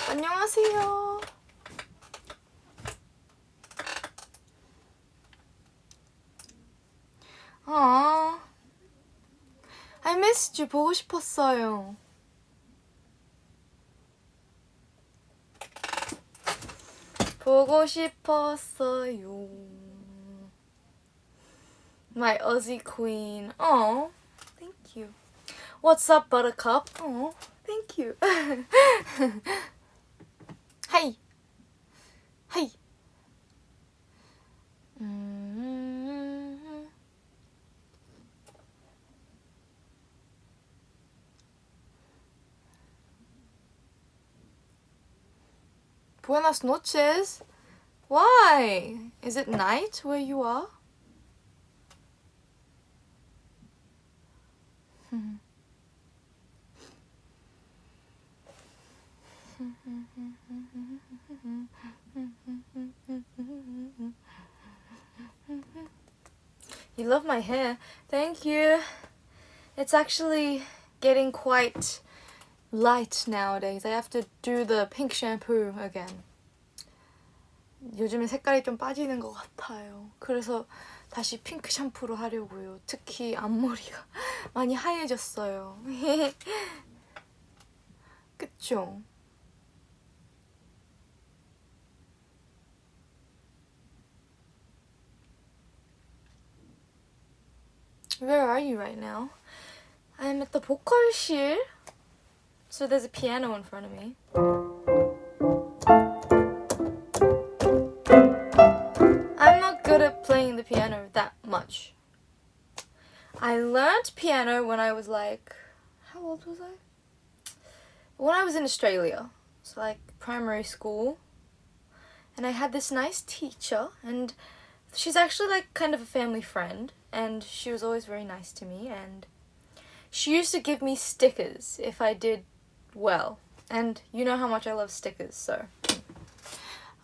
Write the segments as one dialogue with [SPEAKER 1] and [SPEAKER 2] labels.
[SPEAKER 1] 안녕하세요. I missed you. 보고 싶었어요. 보고 싶었어요. My Aussie queen. Oh, thank you. What's up, Buttercup? Oh, thank you. Hi. Hi. Buenas noches. Why? Is it night where you are? You love my hair. Thank you. It's actually getting quite light nowadays. I have to do the pink shampoo again. 요즘에 색깔이 좀 빠지는 것 같아요. 그래서 다시 핑크 샴푸로 하려고요. 특히 앞머리가 많이 하얘졌어요. 그쵸? Where are you right now? I'm at the 보컬실. So there's a piano in front of me. I'm not good at playing the piano that much. I learned piano when I was like, how old was I? When I was in Australia, so like primary school. And I had this nice teacher, and she's actually like kind of a family friend, and she was always very nice to me, and she used to give me stickers if I did well. And you know how much I love stickers, so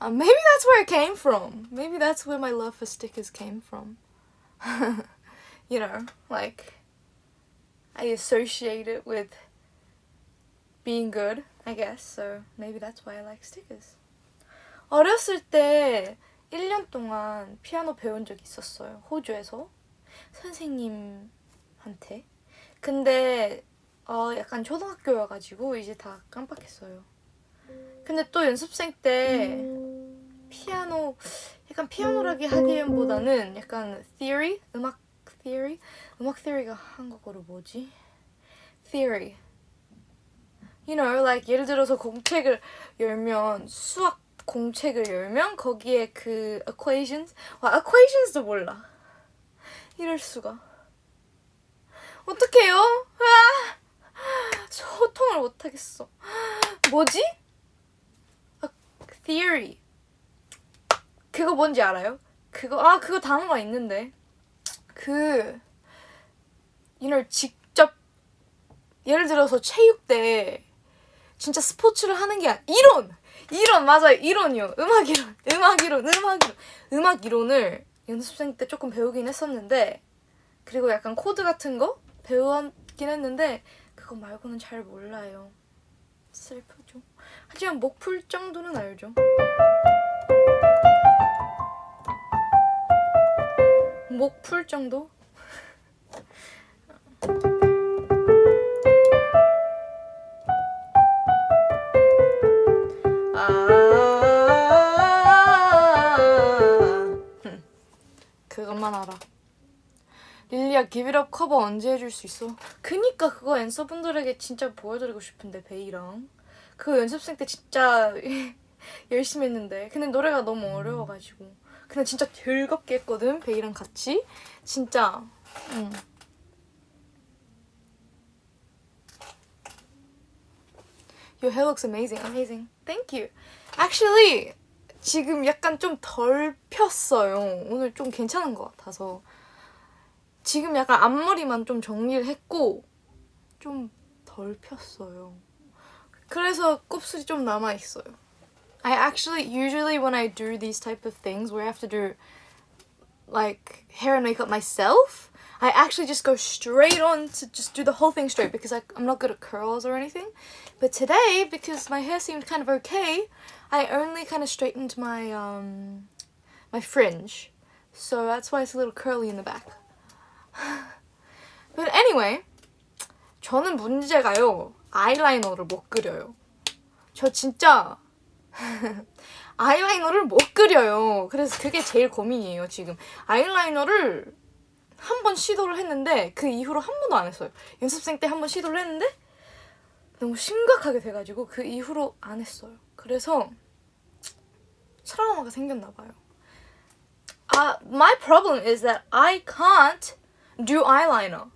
[SPEAKER 1] maybe that's where it came from. Maybe that's where my love for stickers came from. You know, like I associate it with being good, I guess. So maybe that's why I like stickers. 어렸을 때 1년 동안 피아노 배운 적 있었어요. 호주에서 선생님한테. 근데 약간 초등학교여가지고 이제 다 깜빡했어요. 근데 또 연습생 때 피아노, 약간 피아노라기 하기보다는 약간 theory? 음악 theory? 음악 theory가 한국어로 뭐지? theory. You know, like 예를 들어서 공책을 열면 수학 공책을 열면 거기에 그 equations? 와, equations도 몰라. 이럴 수가. 어떡해요? 소통을 못하겠어. 뭐지? theory. 그거 뭔지 알아요? 그거 단어가 있는데. you know, 직접 예를 들어서 체육대 진짜 스포츠를 하는 게 이론 맞아요. 이론이요. 음악 이론을 연습생 때 조금 배우긴 했었는데, 그리고 약간 코드 같은 거 배웠긴 했는데 그거 말고는 잘 몰라요. 슬프죠. 하지만 목 풀 정도는 알죠. 목 풀 정도? 그것만 알아. 릴리야, 기브이업 커버 언제 해줄 수 있어? 그니까 그거 앤서분들에게 진짜 보여드리고 싶은데, 베이랑. 그거 연습생 때 진짜 열심히 했는데. 근데 노래가 너무 어려워가지고. 근데 진짜 즐겁게 했거든, 베이랑 같이. 진짜. Your hair looks amazing. Amazing. Thank you. Actually, 지금 약간 좀 덜 폈어요. 오늘 좀 괜찮은 것 같아서. 지금 약간 앞머리만 좀 정리를 했고 좀 덜 폈어요. 그래서 곱슬이 좀 남아있어요. I actually, usually when I do these type of things where I have to do like hair and makeup myself, I actually just go straight on to just do the whole thing straight because I'm not good at curls or anything. But today, because my hair seemed kind of okay, I only kind of straightened my my fringe. So that's why it's a little curly in the back. But anyway, 저는 문제가요. 아이라이너를 못 그려요. 저 진짜 아이라이너를 못 그려요. 그래서 그게 제일 고민이에요, 지금. 아이라이너를 한 번 시도를 했는데 그 이후로 한 번도 안 했어요. 연습생 때 한 번 시도를 했는데 너무 심각하게 돼가지고 그 이후로 안 했어요. 그래서 트라우마가 생겼나 봐요. My problem is that I can't do eyeliner.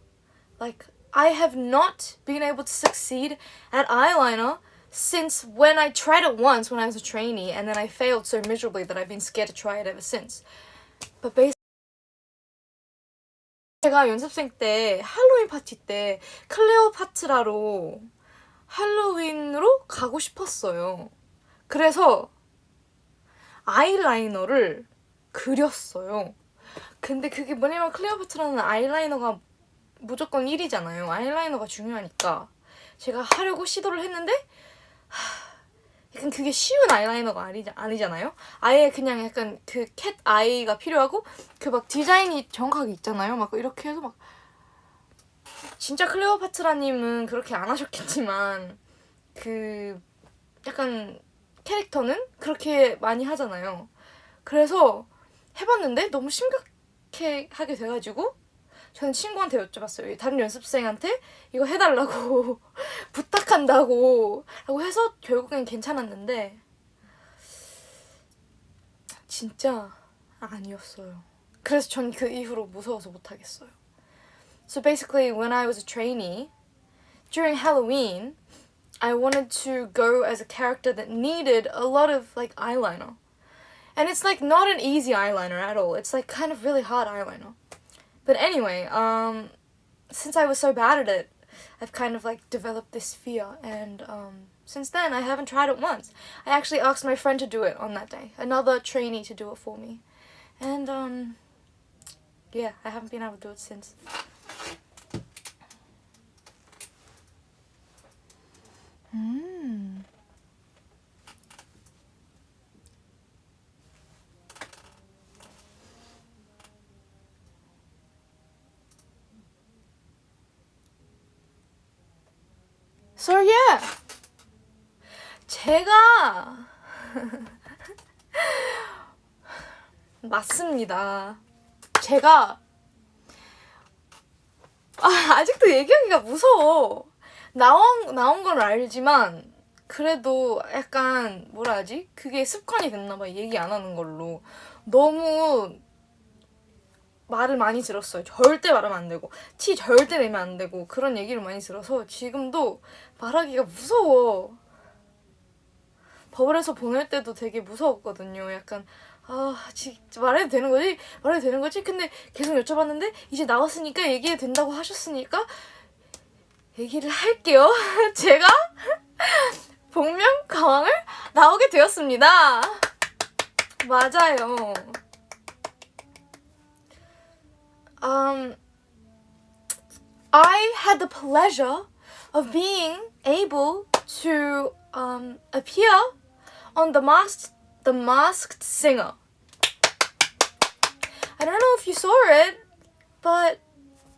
[SPEAKER 1] Like, I have not been able to succeed at eyeliner since when I tried it once when I was a trainee, and then I failed so miserably that I've been scared to try it ever since. But basically, 제가 연습생 때 할로윈 파티 때 클레오파트라로 할로윈으로 가고 싶었어요. 그래서 아이라이너를 그렸어요. 근데 그게 뭐냐면 클레오파트라는 아이라이너가 무조건 1이잖아요. 아이라이너가 중요하니까 제가 하려고 시도를 했는데 약간 그게 쉬운 아이라이너가 아니잖아요. 아예 그냥 약간 그 캣 아이가 필요하고 그 막 디자인이 정확하게 있잖아요. 막 이렇게 해서 막 진짜 클레오파트라님은 그렇게 안 하셨겠지만 그 약간 캐릭터는 그렇게 많이 하잖아요. 그래서 해봤는데 너무 심각하게 돼가지고 저는 친구한테 여쭤봤어요. 다른 연습생한테 이거 해달라고 부탁한다고 라고 해서 결국엔 괜찮았는데 진짜 아니었어요. 그래서 전 그 이후로 무서워서 못하겠어요. So basically when I was a trainee, during Halloween, I wanted to go as a character that needed a lot of like eyeliner. And it's like not an easy eyeliner at all. It's like kind of really hard eyeliner. But anyway, since I was so bad at it, I've kind of like developed this fear, and since then I haven't tried it once. I actually asked my friend to do it on that day, another trainee to do it for me, and yeah, I haven't been able to do it since. So yeah, 제가 맞습니다. 제가 아직도 얘기하기가 무서워. 나온 건 알지만 그래도 약간 뭐라 하지? 그게 습관이 됐나봐. 얘기 안 하는 걸로. 너무 말을 많이 들었어요. 절대 말하면 안 되고 티 절대 내면 안 되고 그런 얘기를 많이 들어서 지금도 말하기가 무서워. 버블에서 보낼 때도 되게 무서웠거든요. 약간 말해도 되는 거지? 말해도 되는 거지? 근데 계속 여쭤봤는데 이제 나왔으니까 얘기해도 된다고 하셨으니까 얘기를 할게요. 제가 복면가왕을 나오게 되었습니다. 맞아요. I had the pleasure of being able to appear on The Masked Singer. I don't know if you saw it, but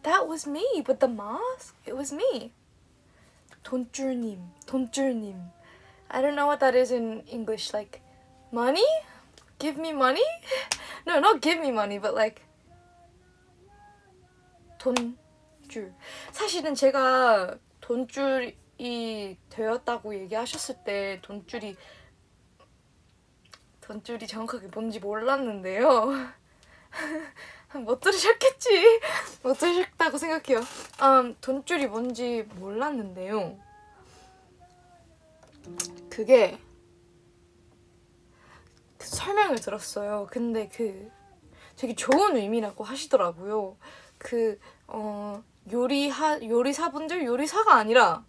[SPEAKER 1] that was me with the mask. It was me. 돈줄님. I don't know what that is in English. Like, money? Give me money? No, not give me money, but like 돈줄. 사실은 제가 돈줄이 되었다고 얘기하셨을 때 돈줄이 정확하게 뭔지 몰랐는데요. 못 들으셨겠지? 못 들으셨다고 생각해요. 돈줄이 뭔지 몰랐는데요. 그게 설명을 들었어요. 근데 되게 좋은 의미라고 하시더라고요. 요리사분들, 요리사가 아니라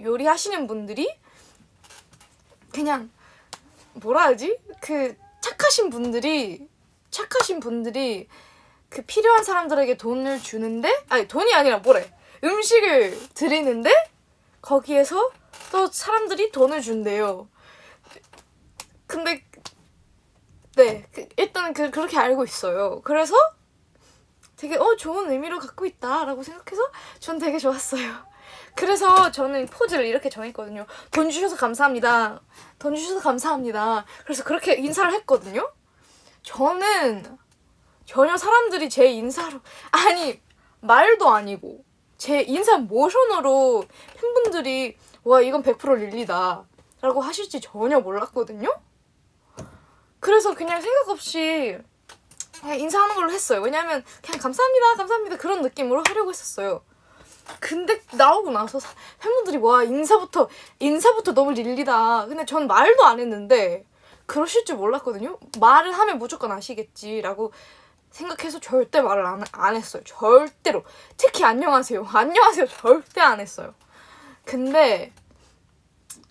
[SPEAKER 1] 요리하시는 분들이 그냥 뭐라 하지? 착하신 분들이 필요한 사람들에게 돈을 주는데, 아니 돈이 아니라 음식을 드리는데 거기에서 또 사람들이 돈을 준대요. 근데 네, 일단 그렇게 알고 있어요. 그래서 되게 좋은 의미로 갖고 있다라고 생각해서 전 되게 좋았어요. 그래서 저는 포즈를 이렇게 정했거든요. 돈 주셔서 감사합니다. 돈 주셔서 감사합니다. 그래서 그렇게 인사를 했거든요. 저는 전혀 사람들이 제 인사로, 아니 말도 아니고 제 인사 모션으로 팬분들이 와 이건 100% 릴리다 라고 하실지 전혀 몰랐거든요. 그래서 그냥 생각 없이 그냥 인사하는 걸로 했어요. 왜냐면 그냥 감사합니다 감사합니다 그런 느낌으로 하려고 했었어요. 근데 나오고 나서 팬분들이 와 인사부터 너무 릴리다. 근데 전 말도 안 했는데 그러실 줄 몰랐거든요. 말을 하면 무조건 아시겠지라고 생각해서 절대 말을 안 했어요. 절대로. 특히 안녕하세요 절대 안 했어요. 근데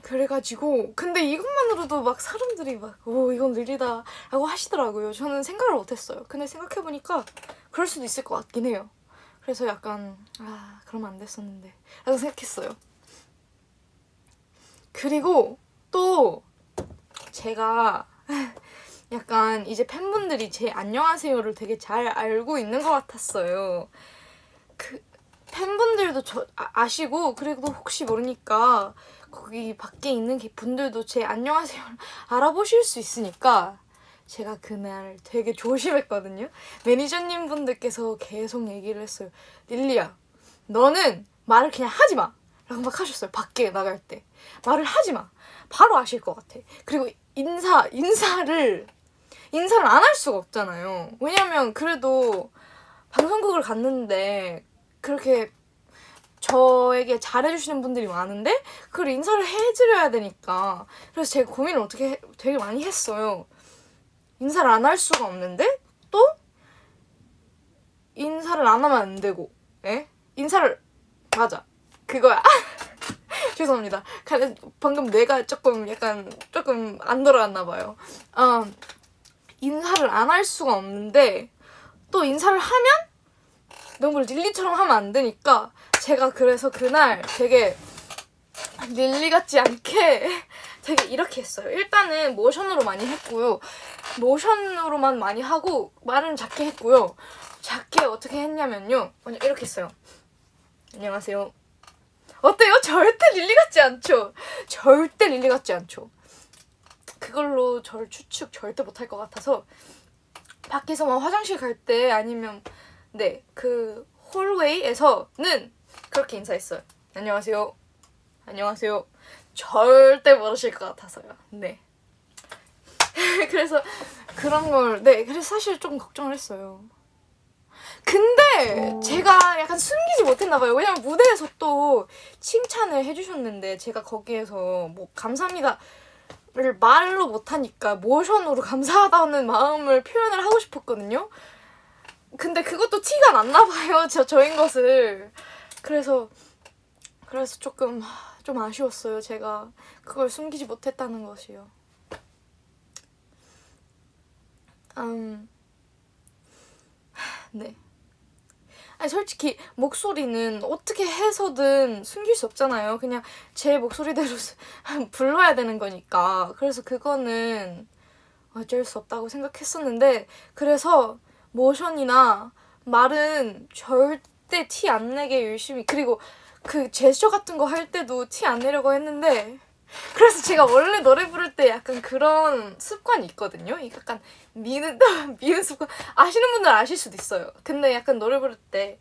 [SPEAKER 1] 그래가지고 근데 이것만으로도 막 사람들이 막 오 이건 릴리다 라고 하시더라고요. 저는 생각을 못했어요. 근데 생각해보니까 그럴 수도 있을 것 같긴 해요. 그래서 약간 그러면 안 됐었는데 라고 생각했어요. 그리고 또 제가 약간 이제 팬분들이 제 안녕하세요를 되게 잘 알고 있는 것 같았어요. 그 팬분들도 아시고 그리고 혹시 모르니까 거기 밖에 있는 분들도 제 안녕하세요를 알아보실 수 있으니까 제가 그날 되게 조심했거든요. 매니저님 분들께서 계속 얘기를 했어요. 릴리야, 너는 말을 그냥 하지 마! 라고 막 하셨어요. 밖에 나갈 때. 말을 하지 마! 바로 아실 것 같아. 그리고 인사를 안 할 수가 없잖아요. 왜냐면 그래도 방송국을 갔는데 그렇게 저에게 잘해주시는 분들이 많은데 그걸 인사를 해드려야 되니까 그래서 제가 고민을 되게 많이 했어요. 인사를 안 할 수가 없는데 또 인사를 안 하면 안 되고 맞아 그거야. 죄송합니다. 방금 뇌가 조금 안 돌아갔나 봐요. 인사를 안 할 수가 없는데 또 인사를 하면 너무 릴리처럼 하면 안 되니까 제가 그래서 그날 되게 릴리 같지 않게 되게 이렇게 했어요. 일단은 모션으로 많이 했고요. 모션으로만 많이 하고 말은 작게 했고요. 작게 어떻게 했냐면요. 그냥 이렇게 했어요. 안녕하세요. 어때요? 절대 릴리 같지 않죠? 절대 릴리 같지 않죠? 그걸로 저를 추측 절대 못할 것 같아서 밖에서 막 화장실 갈 때 아니면 그 홀웨이에서는 그렇게 인사했어요. 안녕하세요. 안녕하세요. 절대 모르실 것 같아서요. 네. 그래서 그런 걸 그래서 사실 조금 걱정을 했어요. 근데 제가 약간 숨기지 못했나 봐요. 왜냐면 무대에서 또 칭찬을 해주셨는데 제가 거기에서 뭐 감사합니다를 말로 못하니까 모션으로 감사하다는 마음을 표현을 하고 싶었거든요. 근데 그것도 티가 났나 봐요. 저인 것을. 그래서 좀 아쉬웠어요. 제가 그걸 숨기지 못했다는 것이요. 네. 아니 솔직히 목소리는 어떻게 해서든 숨길 수 없잖아요. 그냥 제 목소리대로 불러야 되는 거니까. 그래서 그거는 어쩔 수 없다고 생각했었는데 그래서 모션이나 말은 절대 티 안 내게 열심히 그리고 그 제스처 같은 거 할 때도 티 안 내려고 했는데 그래서 제가 원래 노래 부를 때 약간 그런 습관이 있거든요. 약간 미는 습관 아시는 분들 아실 수도 있어요. 근데 약간 노래 부를 때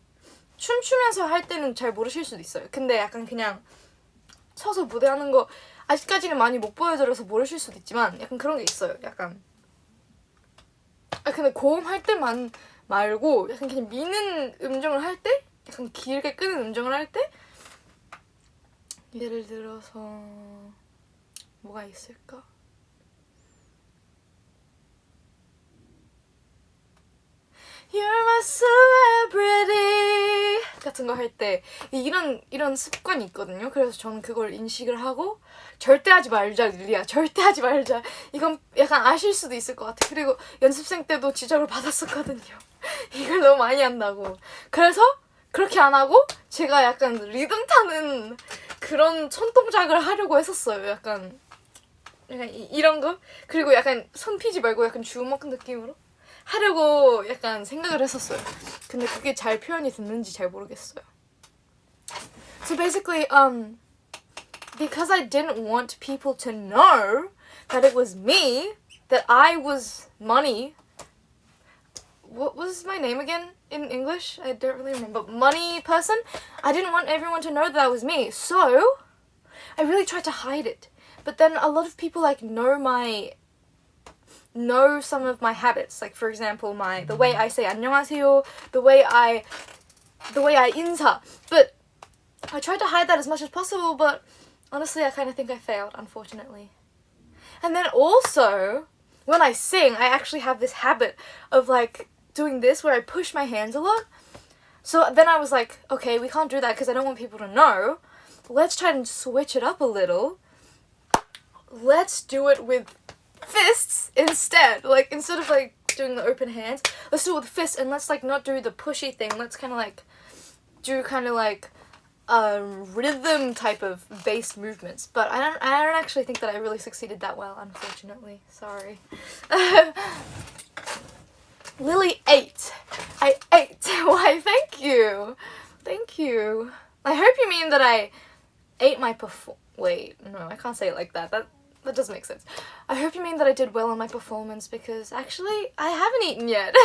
[SPEAKER 1] 춤추면서 할 때는 잘 모르실 수도 있어요. 근데 약간 그냥 서서 무대하는 거 아직까지는 많이 못 보여드려서 모르실 수도 있지만 약간 그런 게 있어요. 약간 근데 고음할 때만 말고 약간 그냥 미는 음정을 할 때 약간 길게 끄는 음정을 할 때 예를 들어서 뭐가 있을까? You're my celebrity 같은 거 할 때 이런 습관이 있거든요. 그래서 저는 그걸 인식을 하고 절대 하지 말자 릴리야 절대 하지 말자 이건 약간 아실 수도 있을 것 같아. 그리고 연습생 때도 지적을 받았었거든요. 이걸 너무 많이 한다고. 그래서 그렇게 안 하고 제가 약간 리듬 타는 그런 손동작을 하려고 했었어요. 약간 이런 거. 그리고 약간 손 피지 말고 약간 주먹 느낌으로 하려고 약간 생각을 했었어요. 근데 그게 잘 표현이 됐는지 잘 모르겠어요. So basically, because I didn't want people to know that it was me, that I was Money. What was my name again in English? I don't really remember. Money person? I didn't want everyone to know that that was me. So, I really tried to hide it. But then a lot of people like know some of my habits. Like for example, the way I say 안녕하세요, the way I 인사. But I tried to hide that as much as possible, but honestly, I kind of think I failed, unfortunately. And then also, when I sing, I actually have this habit of like doing this where I push my hands a lot. So then I was like, okay, we can't do that because I don't want people to know. Let's try and switch it up a little. Let's do it with fists instead. Like, instead of like doing the open hands, let's do it with fists, and let's like not do the pushy thing. Let's kind of like do kind of like rhythm type of bass movements. But I don't actually think that I really succeeded that well, unfortunately. Sorry. Lily ate. I ate. Why, thank you. Thank you. I hope you mean that I ate my wait, no, I can't say it like that. That doesn't make sense. I hope you mean that I did well on my performance, because actually I haven't eaten yet.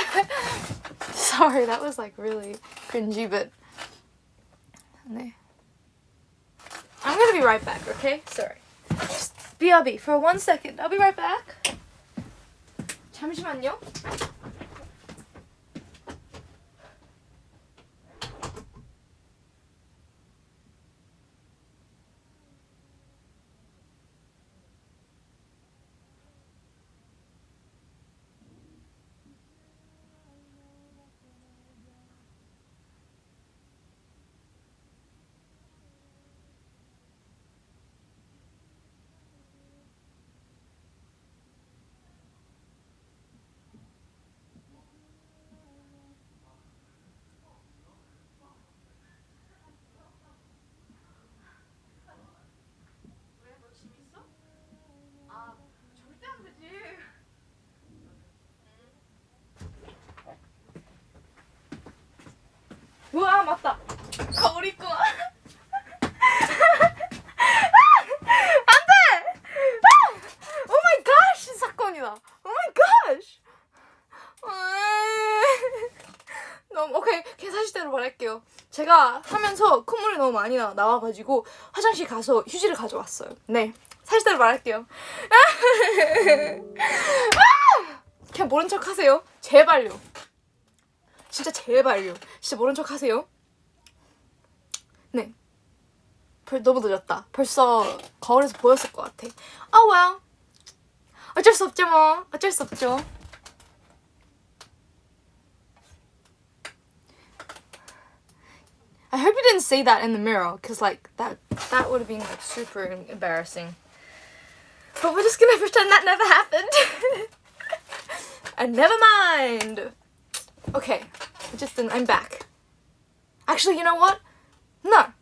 [SPEAKER 1] Sorry, that was like really cringy, but I'm gonna be right back, okay? Sorry. Just BRB for 1 second. I'll be right back. 잠시만요. 우와, 맞다. 거울 입고 와. 안 돼! Oh my gosh! 사건이다. Oh my gosh! 너무, 오케이. 그냥 사실대로 말할게요. 제가 하면서 콧물이 너무 많이 나와가지고 화장실 가서 휴지를 가져왔어요. 네. 사실대로 말할게요. 그냥 모른 척 하세요. 제발요. 진짜 제발요. 진짜 모른 척 하세요. 네. 너무 늦었다. 벌써 거울에서 보였을 것 같아. Oh well. 어쩔 수 없죠 뭐. 어쩔 수 없죠. I hope you didn't say that in the mirror, because like that would have been like super embarrassing. But we're just gonna pretend that never happened. And never mind. Okay, I'm back. Actually, you know what? No.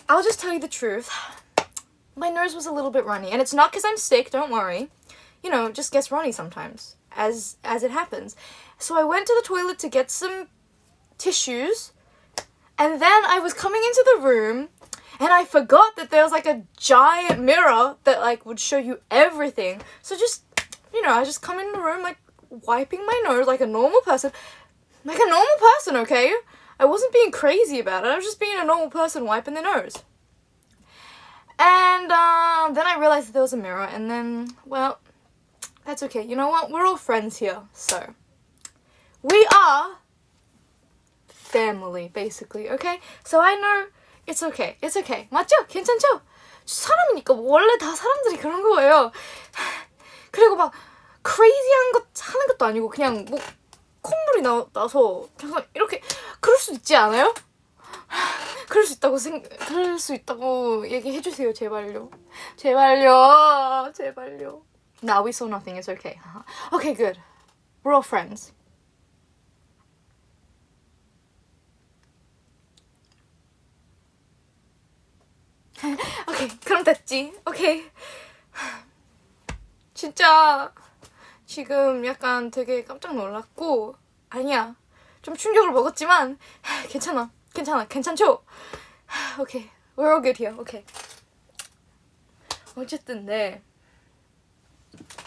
[SPEAKER 1] I'll just tell you the truth. My nose was a little bit runny, and it's not because I'm sick, don't worry. You know, it just gets runny sometimes, as it happens. So I went to the toilet to get some tissues, and then I was coming into the room, and I forgot that there was like a giant mirror that like would show you everything. So just, you know, I just come in the room like wiping my nose like a normal person. Like a normal person, okay? I wasn't being crazy about it. I was just being a normal person wiping their nose. And then I realized that there was a mirror, and then, well, that's okay. You know what? We're all friends here, so. We are family, basically, okay? So I know it's okay. It's okay. 맞죠? 괜찮죠? 사람이니까 원래 다 사람들이 그런 거예요. 그리고 막 crazy한 것 하는 것도 아니고 그냥 뭐 콧물이 나서 그냥 이렇게 그럴 수 있지 않아요? 그럴 수 있다고 얘기해주세요, 제발요. 제발요. Nah, we saw nothing. It's okay. Okay, good. We're all friends. 오케이, 그럼 됐지. 오케이. 진짜 지금 약간 되게 깜짝 놀랐고, 아니야, 좀 충격을 먹었지만 괜찮죠? 오케이, we're all good here. 오케이. 어쨌든 네.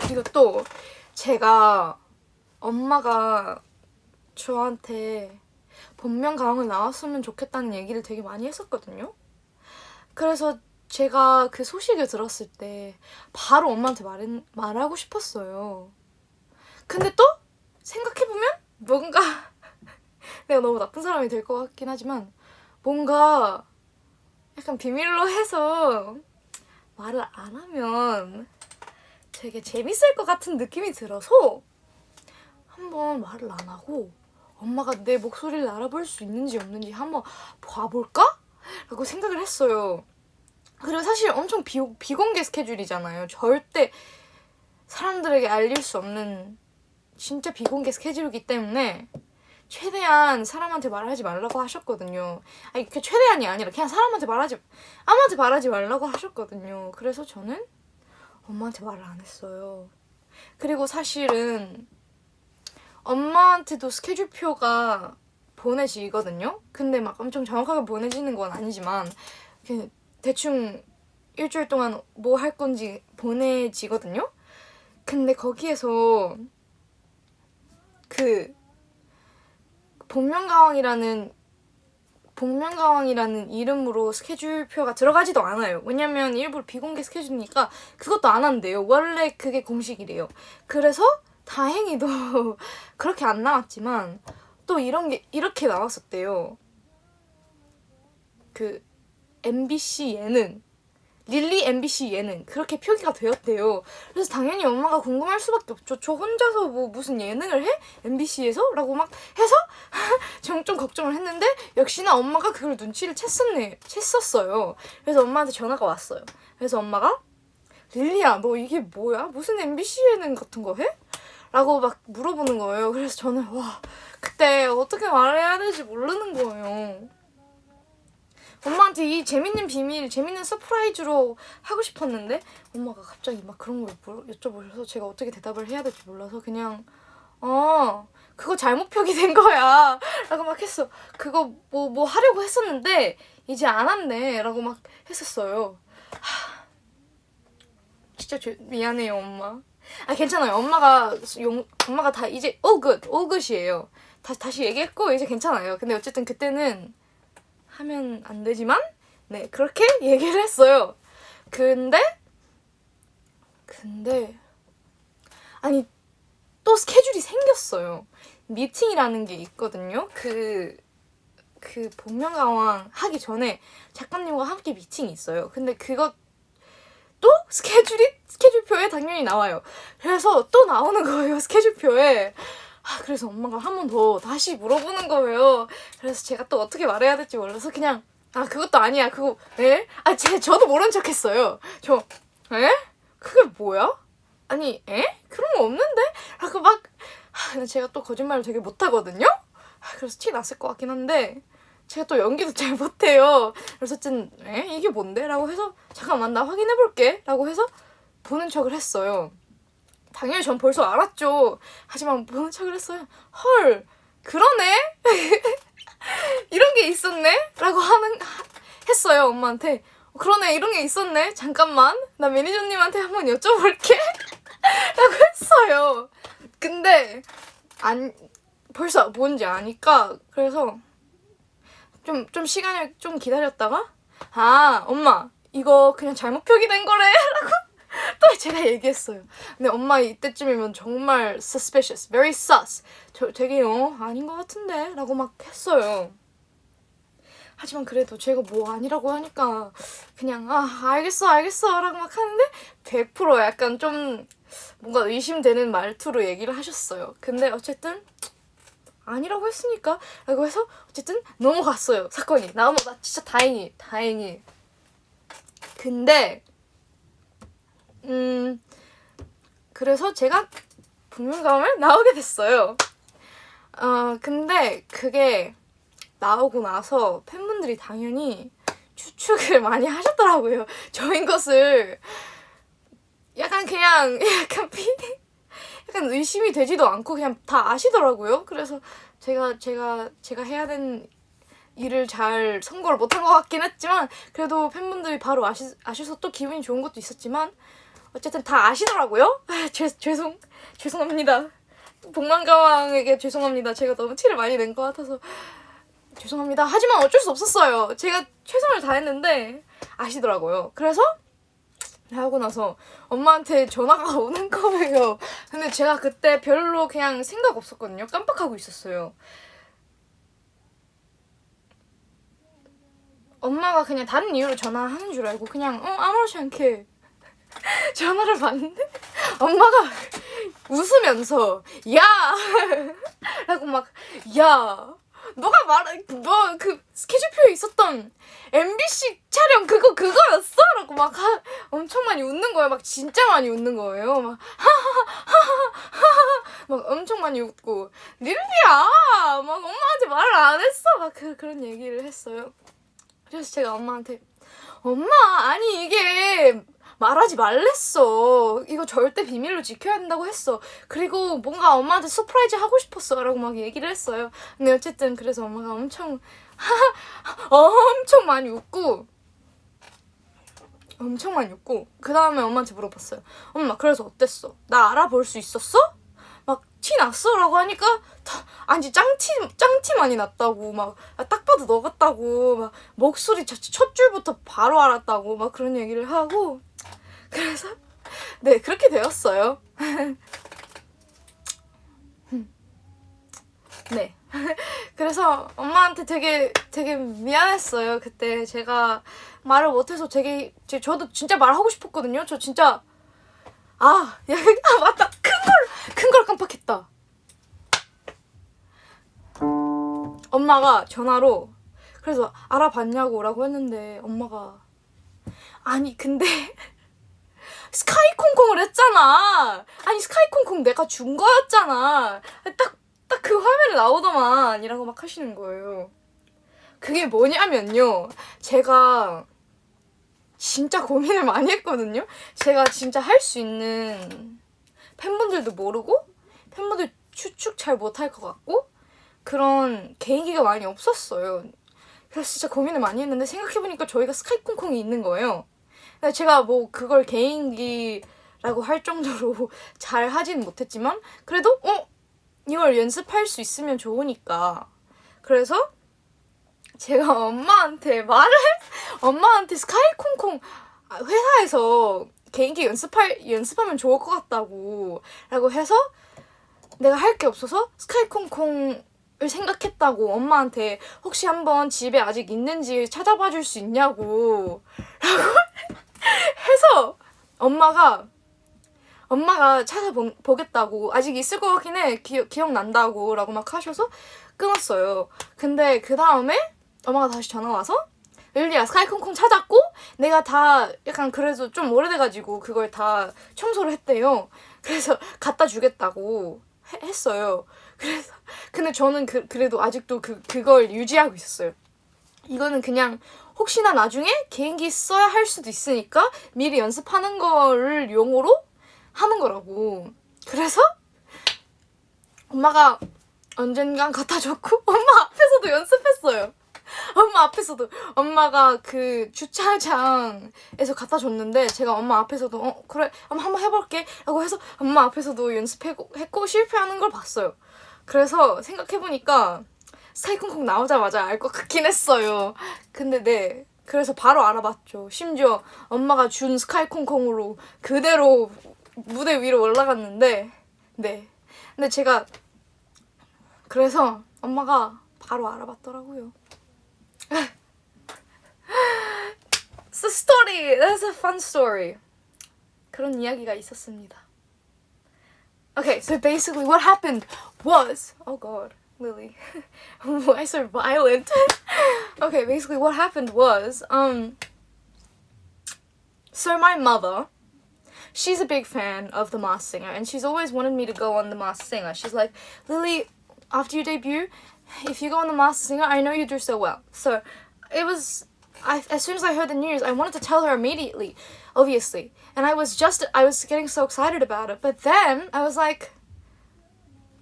[SPEAKER 1] 그리고 또 제가 엄마가 저한테 본명가왕을 나왔으면 좋겠다는 얘기를 되게 많이 했었거든요. 그래서 제가 그 소식을 들었을 때 바로 엄마한테 말하고 싶었어요. 근데 또 생각해보면 뭔가 내가 너무 나쁜 사람이 될 것 같긴 하지만 뭔가 약간 비밀로 해서 말을 안 하면 되게 재밌을 것 같은 느낌이 들어서 한번 말을 안 하고 엄마가 내 목소리를 알아볼 수 있는지 없는지 한번 봐볼까? 라고 생각을 했어요. 그리고 사실 엄청 비공개 스케줄이잖아요. 절대 사람들에게 알릴 수 없는 진짜 비공개 스케줄이기 때문에 최대한 사람한테 말하지 말라고 하셨거든요. 아니, 그 최대한이 아니라 그냥 아무한테 말하지 말라고 하셨거든요. 그래서 저는 엄마한테 말을 안 했어요. 그리고 사실은 엄마한테도 스케줄표가 보내지거든요. 근데 막 엄청 정확하게 보내지는 건 아니지만 대충 일주일 동안 뭐 할 건지 보내지거든요. 근데 거기에서 그 복면가왕이라는 이름으로 스케줄표가 들어가지도 않아요. 왜냐면 일부러 비공개 스케줄이니까 그것도 안 한대요. 원래 그게 공식이래요. 그래서 다행히도 그렇게 안 나왔지만 또 이런 게 이렇게 나왔었대요. 그 MBC 예능, 릴리 MBC 예능 그렇게 표기가 되었대요. 그래서 당연히 엄마가 궁금할 수밖에 없죠. 저 혼자서 뭐 무슨 예능을 해? MBC에서? 라고 막 해서 좀 걱정을 했는데 역시나 엄마가 그걸 눈치를 챘었어요. 그래서 엄마한테 전화가 왔어요. 그래서 엄마가 릴리야, 너 이게 뭐야? 무슨 MBC 예능 같은 거 해? 라고 막 물어보는 거예요. 그래서 저는 그때 어떻게 말해야 될지 모르는 거예요. 엄마한테 이 재밌는 비밀, 재밌는 서프라이즈로 하고 싶었는데 엄마가 갑자기 막 그런 걸 여쭤보셔서 제가 어떻게 대답을 해야 될지 몰라서 그냥 그거 잘못 표기된 거야 라고 막 했어. 그거 뭐 하려고 했었는데 이제 안 한대 라고 막 했었어요. 진짜 미안해요 엄마. 괜찮아요. 엄마가 다 이제 all good이에요. 다시 얘기했고 이제 괜찮아요. 근데 어쨌든 그때는 하면 안 되지만 네 그렇게 얘기를 했어요. 근데 아니 또 스케줄이 생겼어요. 미팅이라는 게 있거든요. 그 복면가왕 하기 전에 작가님과 함께 미팅이 있어요. 근데 그것 또 스케줄표에 당연히 나와요. 그래서 또 나오는 거예요, 스케줄표에. 그래서 엄마가 한 번 더 다시 물어보는 거예요. 그래서 제가 또 어떻게 말해야 될지 몰라서 그냥 그것도 아니야. 그거 저도 모른 척 했어요. 그게 뭐야? 아니 그런 거 없는데? 라고 막 제가 또 거짓말을 되게 못하거든요? 그래서 티 났을 것 같긴 한데 제가 또 연기도 잘 못해요. 그래서 어쨌든 이게 뭔데? 라고 해서 잠깐만 나 확인해볼게 라고 해서 보는 척을 했어요. 당연히 전 벌써 알았죠. 하지만 보는 척을 했어요. 헐 그러네? 이런 게 있었네? 라고 했어요 엄마한테. 그러네 이런 게 있었네? 잠깐만 나 매니저님한테 한번 여쭤볼게 라고 했어요. 근데 벌써 뭔지 아니까 그래서 좀 시간을 좀 기다렸다가 엄마 이거 그냥 잘못 표기된 거래 라고 또 제가 얘기했어요. 근데 엄마 이때쯤이면 정말 suspicious, very sus. 되게 아닌 것 같은데 라고 막 했어요. 하지만 그래도 제가 뭐 아니라고 하니까 그냥 알겠어 라고 막 하는데 100% 약간 좀 뭔가 의심되는 말투로 얘기를 하셨어요. 근데 어쨌든 아니라고 했으니까 라고 해서 어쨌든 넘어갔어요. 사건이. 나 진짜 다행히. 근데 그래서 제가 복면가왕을 나오게 됐어요. 근데 그게 나오고 나서 팬분들이 당연히 추측을 많이 하셨더라고요. 저인 것을 약간 그냥 약간 의심이 되지도 않고 그냥 다 아시더라고요. 그래서 제가 해야 되는 일을 잘 선고를 못한 것 같긴 했지만 그래도 팬분들이 바로 아셔서 또 기분이 좋은 것도 있었지만 어쨌든 다 아시더라고요. 죄송합니다. 복만가왕에게 죄송합니다. 제가 너무 티를 많이 낸 것 같아서 죄송합니다. 하지만 어쩔 수 없었어요. 제가 최선을 다했는데 아시더라고요. 그래서 하고 나서 엄마한테 전화가 오는 거예요. 근데 제가 그때 별로 그냥 생각 없었거든요. 깜빡하고 있었어요. 엄마가 그냥 다른 이유로 전화하는 줄 알고 그냥 아무렇지 않게 전화를 받는데 엄마가 웃으면서 야! 라고 막 야! 너가 너 그 스케줄표에 있었던 MBC 촬영 그거였어? 라고 막 엄청 많이 웃는 거예요. 막 진짜 많이 웃는 거예요. 막 막 엄청 많이 웃고 릴리야! 막 엄마한테 말을 안 했어! 막 그런 얘기를 했어요. 그래서 제가 엄마한테 엄마 아니 이게 말하지 말랬어. 이거 절대 비밀로 지켜야 된다고 했어. 그리고 뭔가 엄마한테 서프라이즈 하고 싶었어. 라고 막 얘기를 했어요. 근데 어쨌든 그래서 엄마가 엄청 많이 웃고 그 다음에 엄마한테 물어봤어요. 엄마 그래서 어땠어? 나 알아볼 수 있었어? 막 티 났어? 라고 하니까 아니 짱티 많이 났다고 막 딱 봐도 너 같다고 막 목소리 첫 줄부터 바로 알았다고 막 그런 얘기를 하고 그래서 네 그렇게 되었어요. 네 그래서 엄마한테 되게 미안했어요. 그때 제가 말을 못해서 저도 진짜 말하고 싶었거든요. 저 진짜 맞다 큰 걸 깜빡했다. 엄마가 전화로 그래서 알아봤냐고 라고 했는데 엄마가 아니 근데 스카이콩콩을 했잖아. 아니 스카이콩콩 내가 준 거였잖아. 딱 그 화면에 나오더만 이라고 막 하시는 거예요. 그게 뭐냐면요. 제가 진짜 고민을 많이 했거든요. 제가 진짜 할 수 있는 팬분들도 모르고 팬분들 추측 잘 못할 것 같고 그런 개인기가 많이 없었어요. 그래서 진짜 고민을 많이 했는데 생각해보니까 저희가 스카이콩콩이 있는 거예요. 제가 뭐 그걸 개인기라고 할 정도로 잘 하진 못했지만 그래도 이걸 연습할 수 있으면 좋으니까 그래서 제가 엄마한테 스카이콩콩 회사에서 개인기 연습하면 좋을 것 같다고 라고 해서 내가 할 게 없어서 스카이콩콩을 생각했다고 엄마한테 혹시 한번 집에 아직 있는지 찾아봐 줄 수 있냐고 라고 해서 엄마가 찾아보겠다고 아직 있을 것 같긴 해 기억난다고 라고 막 하셔서 끊었어요. 근데 그 다음에 엄마가 다시 전화 와서 릴리야 스카이콩콩 찾았고 내가 다 약간 그래도 좀 오래돼가지고 그걸 다 청소를 했대요. 그래서 갖다 주겠다고 했어요. 그래서 근데 저는 그래도 아직도 그걸 유지하고 있었어요. 이거는 그냥 혹시나 나중에 개인기 써야 할 수도 있으니까 미리 연습하는 거를 용어로 하는 거라고. 그래서 엄마가 언젠간 갖다 줬고 엄마 앞에서도 연습했어요. 엄마가 그 주차장에서 갖다 줬는데 제가 엄마 앞에서도 그래 한번 해볼게 라고 해서 엄마 앞에서도 연습했고 실패하는 걸 봤어요. 그래서 생각해보니까 스카이콩콩 나오자마자 알 것 같긴 했어요. 근데 네 그래서 바로 알아봤죠. 심지어 엄마가 준 스카이콩콩으로 그대로 무대 위로 올라갔는데 네 근데 제가 그래서 엄마가 바로 알아봤더라고요. It's a story. That's a fun story. 그런 이야기가 있었습니다. Okay, so basically what happened was... Oh god, Lily. Why so violent? Okay, basically what happened was... So my mother, she's a big fan of The Masked Singer, and she's always wanted me to go on The Masked Singer. She's like, Lily, after you debut, if you go on The Masked Singer, I know you do so well. So it was as soon as I heard the news, I wanted to tell her immediately, obviously. And I was getting so excited about it. But then I was like,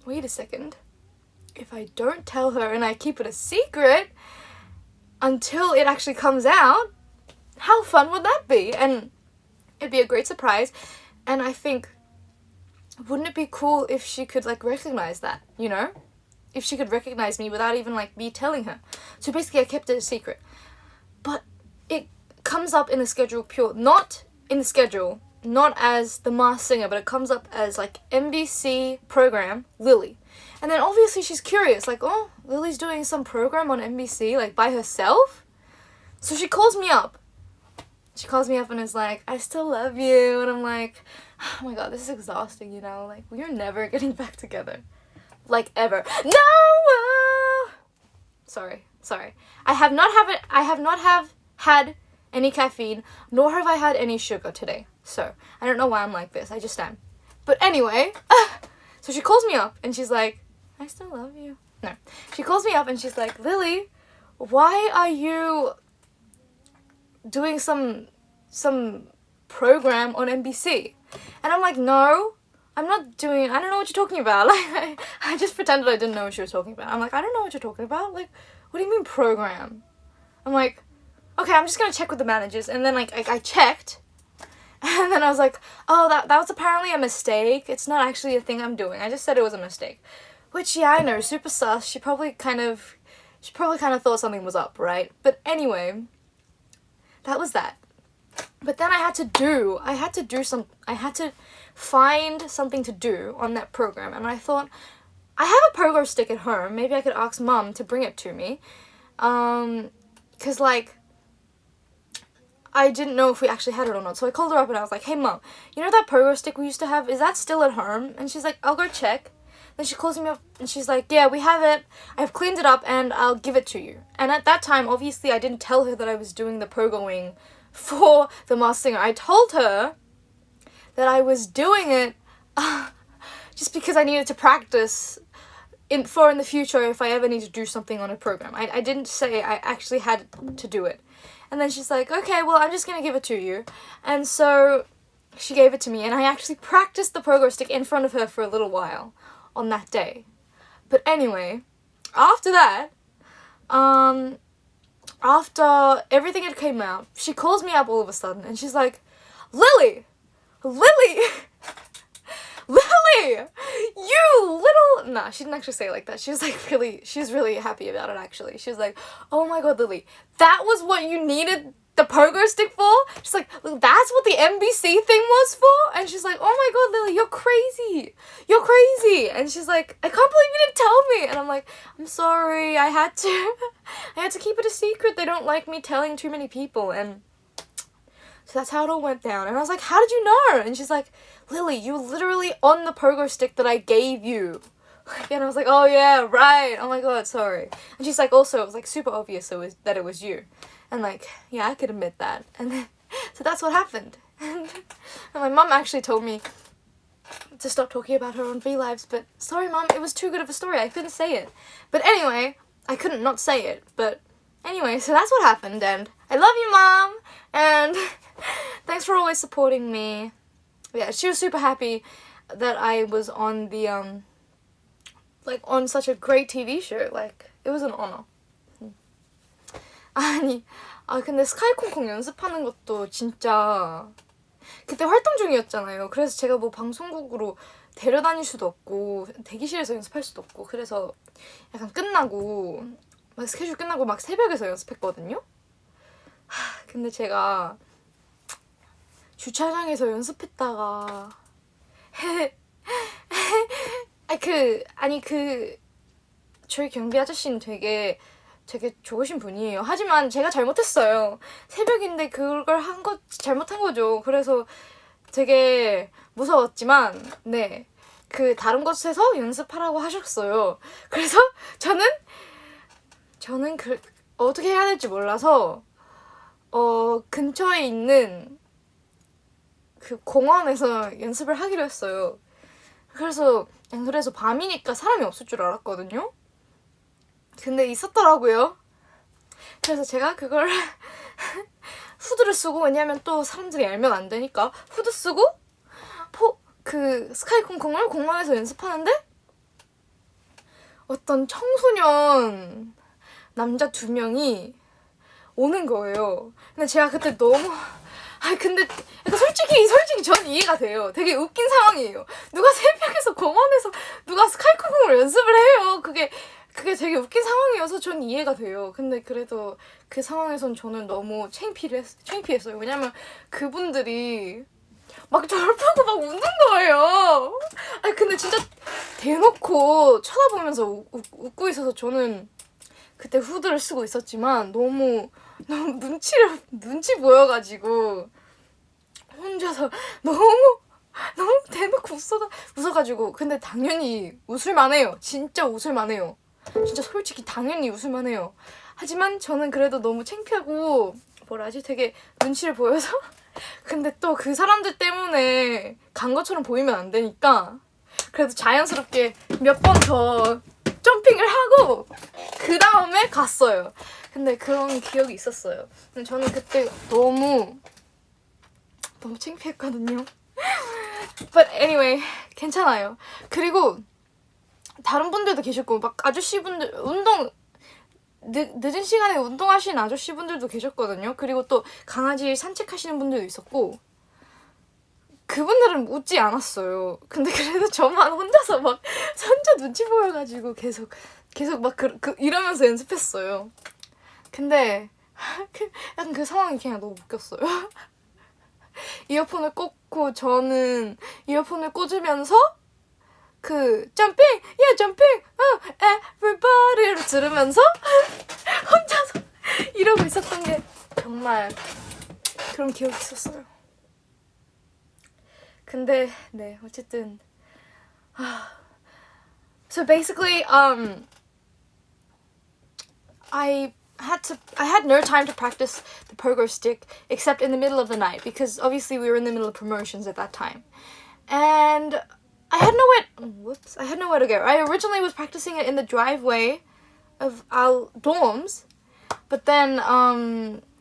[SPEAKER 1] wait a second. If I don't tell her and I keep it a secret until it actually comes out, how fun would that be? And it'd be a great surprise. And I think, wouldn't it be cool if she could like recognize that, you know? If she could recognize me without even like me telling her. So basically I kept it a secret. But it comes up in the schedule not in the schedule, not as The Masked Singer, but it comes up as like NBC program, Lily. And then obviously she's curious, like, oh, Lily's doing some program on NBC, like by herself? So she calls me up. She calls me up and is like, I still love you. And I'm like, oh my god, this is exhausting, you know? Like, we're never getting back together. Like, ever. No! Sorry. I have not had any caffeine, nor have I had any sugar today. So, I don't know why I'm like this. I just am. But anyway, so she calls me up and she's like, I still love you. No. She calls me up and she's like, Lily, why are you doing some program on NBC? And I'm like, no, I'm not doing, I don't know what you're talking about. Like, I just pretended I didn't know what she was talking about. I'm like, I don't know what you're talking about. Like, what do you mean program? I'm like, okay, I'm just gonna check with the managers. And then like I checked, and then I was like, oh, that was apparently a mistake. It's not actually a thing I'm doing. I just said it was a mistake. Which, yeah, I know, super sus. She probably kind of thought something was up, right? But anyway, that was that. But then I had to find something to do on that program. And I thought, I have a pogo stick at home. Maybe I could ask Mum to bring it to me. 'Cause like, I didn't know if we actually had it or not. So I called her up and I was like, hey Mum, you know that pogo stick we used to have? Is that still at home? And she's like, I'll go check. Then she calls me up and she's like, yeah, we have it. I've cleaned it up and I'll give it to you. And at that time, obviously, I didn't tell her that I was doing the pogoing for The Masked Singer. I told her that I was doing it just because I needed to practice in the future if I ever need to do something on a program. I didn't say I actually had to do it. And then she's like, okay, well, I'm just going to give it to you. And so she gave it to me and I actually practiced the pogo stick in front of her for a little while on that day. But anyway, after that, after everything had came out, she calls me up all of a sudden and she's like, Lily, you little... Nah, she didn't actually say it like that. She was like she's really happy about it actually. She was like, oh my god, Lily, that was what you needed the pogo stick for? She's like, that's what the NBC thing was for? And she's like, oh my god, Lily, you're crazy. And she's like, I can't believe you didn't tell me. And I'm like, I'm sorry, I had to keep it a secret. They don't like me telling too many people. And so that's how it all went down. And I was like, how did you know? And she's like, Lily, you were literally on the pogo stick that I gave you. And I was like, oh yeah, right. Oh my god, sorry. And she's like, also, it was like super obvious that it was you. And like, yeah, I could admit that. And then, so that's what happened. And my mum actually told me to stop talking about her on V-Lives, but sorry Mum, it was too good of a story. I couldn't say it. But anyway, I couldn't not say it. But anyway, so that's what happened, and I love you, Mom, and thanks for always supporting me. Yeah, she was super happy that I was on the, like, on such a great TV show. Like, it was an honor. 아니, 근데 스카이콩콩 연습하는 것도 진짜 그때 활동 중이었잖아요. 그래서 제가 뭐 방송국으로 데려다닐 수도 없고 대기실에서 연습할 수도 없고 그래서 약간 끝나고 막 스케줄 끝나고 막 새벽에서 연습했거든요. 근데 제가 주차장에서 연습했다가 저희 경비 아저씨는 되게 좋으신 분이에요. 하지만 제가 잘못했어요. 새벽인데 그걸 잘못한 거죠. 그래서 되게 무서웠지만, 네. 다른 곳에서 연습하라고 하셨어요. 그래서 저는 어떻게 해야 될지 몰라서, 근처에 있는 공원에서 연습을 하기로 했어요. 그래서 밤이니까 사람이 없을 줄 알았거든요. 근데 있었더라고요. 그래서 제가 그걸 후드를 쓰고, 왜냐면 또 사람들이 알면 안 되니까 후드 쓰고 그 스카이콩콩을 공항에서 연습하는데 어떤 청소년 남자 2명이 오는 거예요. 근데 제가 그때 너무 근데 약간 솔직히 전 이해가 돼요. 되게 웃긴 상황이에요. 누가 새벽에서 공원에서 누가 스카이콩콩을 연습을 해요. 그게 되게 웃긴 상황이어서 전 이해가 돼요. 근데 그래도 그 상황에선 저는 너무 창피했어요. 왜냐면 그분들이 막 저를 보고 막 웃는 거예요. 근데 진짜 대놓고 쳐다보면서 웃고 있어서 저는 그때 후드를 쓰고 있었지만 너무 눈치 보여가지고 혼자서 너무 대놓고 웃어가지고. 근데 당연히 웃을만해요. 진짜 웃을만해요. 진짜 솔직히 당연히 웃을만해요. 하지만 저는 그래도 너무 창피하고 되게 눈치를 보여서 근데 또 그 사람들 때문에 간 것처럼 보이면 안 되니까 그래도 자연스럽게 몇 번 더 점핑을 하고 그 다음에 갔어요. 근데 그런 기억이 있었어요. 근데 저는 그때 너무 창피했거든요. But anyway, 괜찮아요. 그리고 다른 분들도 계셨고 막 아저씨분들 늦은 시간에 운동하시는 아저씨분들도 계셨거든요. 그리고 또 강아지 산책하시는 분들도 있었고 그분들은 웃지 않았어요. 근데 그래도 저만 혼자 눈치 보여가지고 계속 막 이러면서 연습했어요. 근데 약간 그 상황이 그냥 너무 웃겼어요. 이어폰을 꽂고 저는 이어폰을 꽂으면서 그 점핑! 야 점핑! everybody를 들으면서 혼자서 이러고 있었던 게 정말 그런 기억이 있었어요. 근데 네 어쨌든 So basically I had no time to practice the pogo stick except in the middle of the night because obviously we were in the middle of promotions at that time. And I had nowhere to go. I originally was practicing it in the driveway of our dorms, but then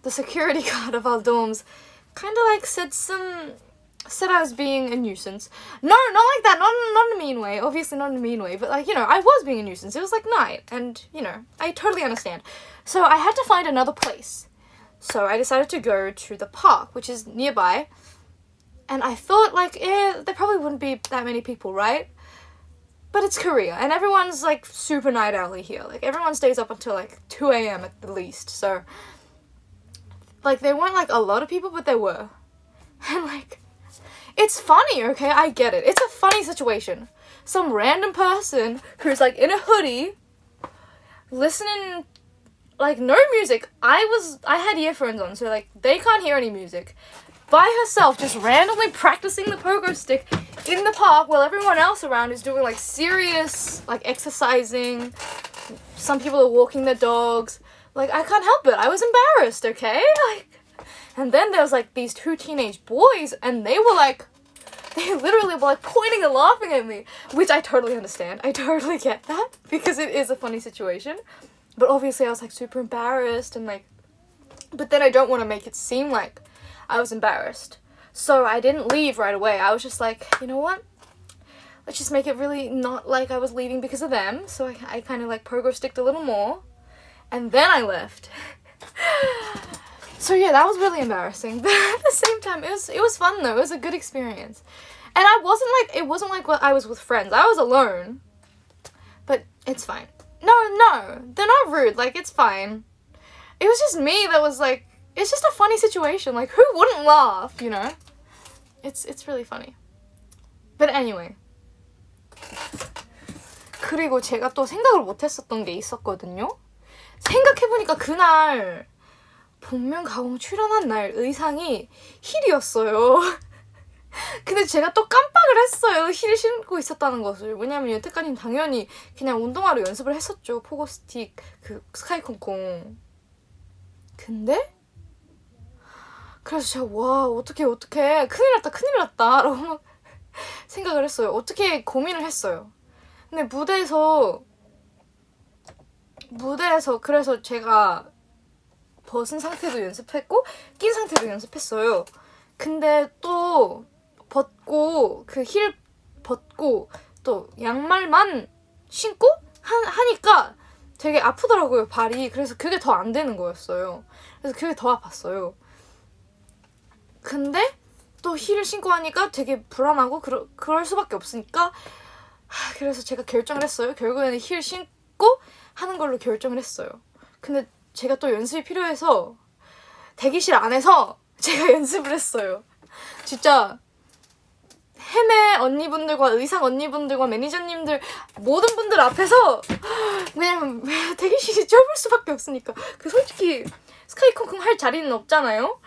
[SPEAKER 1] the security guard of our dorms kind of like said I was being a nuisance. No, not like that. Not in a mean way. Obviously not in a mean way, but like, you know, I was being a nuisance. It was like night and, you know, I totally understand. So I had to find another place. So I decided to go to the park, which is nearby. And I thought like, there probably wouldn't be that many people, right? But it's Korea and everyone's like super night owl here. Like everyone stays up until like 2 a.m. at the least. So like there weren't like a lot of people, but there were. And like, it's funny, okay? I get it. It's a funny situation. Some random person who's like in a hoodie, listening, like no music. I had earphones on, so like they can't hear any music. By herself, just randomly practicing the pogo stick in the park while everyone else around is doing like serious, like exercising. Some people are walking their dogs. Like I can't help it. I was embarrassed, okay? Like, and then there was like these 2 teenage boys and they literally were like pointing and laughing at me, which I totally understand. I totally get that because it is a funny situation. But obviously I was like super embarrassed and like, but then I don't want to make it seem like I was embarrassed. So I didn't leave right away. I was just like, you know what? Let's just make it really not like I was leaving because of them. So I kind of like pogo sticked a little more and then I left. So yeah, that was really embarrassing. But at the same time, it was fun though. It was a good experience. And it wasn't like when I was with friends. I was alone. But it's fine. No, they're not rude. Like, it's fine. It was just me that was like, it's just a funny situation. Like, who wouldn't laugh, you know? It's really funny. But anyway. 그리고 제가 또 생각을 못했었던 게 있었거든요. 생각해보니까 그날 복면가왕 출연한 날 의상이 힐이었어요. 근데 제가 또 깜빡을 했어요. 힐 신고 있었다는 것을. 왜냐면 여태까지는 당연히 그냥 운동화로 연습을 했었죠. 포고스틱, 그 스카이콩콩. 근데 그래서 제가 와 어떡해 큰일 났다 라고 막 생각을 했어요. 어떻게 고민을 했어요. 근데 무대에서 그래서 제가 벗은 상태도 연습했고 낀 상태도 연습했어요. 근데 또 벗고 그 힐 벗고 또 양말만 신고 하니까 되게 아프더라고요, 발이. 그래서 그게 더 안 되는 거였어요. 그래서 그게 더 아팠어요. 근데 또 힐을 신고 하니까 되게 불안하고 그럴 수밖에 없으니까 그래서 제가 결정을 했어요. 결국에는 힐 신고 하는 걸로 결정을 했어요. 근데 제가 또 연습이 필요해서 대기실 안에서 제가 연습을 했어요. 진짜 헤매 언니분들과 의상 언니분들과 매니저님들 모든 분들 앞에서 그냥 대기실이 좁을 수밖에 없으니까 솔직히 스카이콩콩 할 자리는 없잖아요.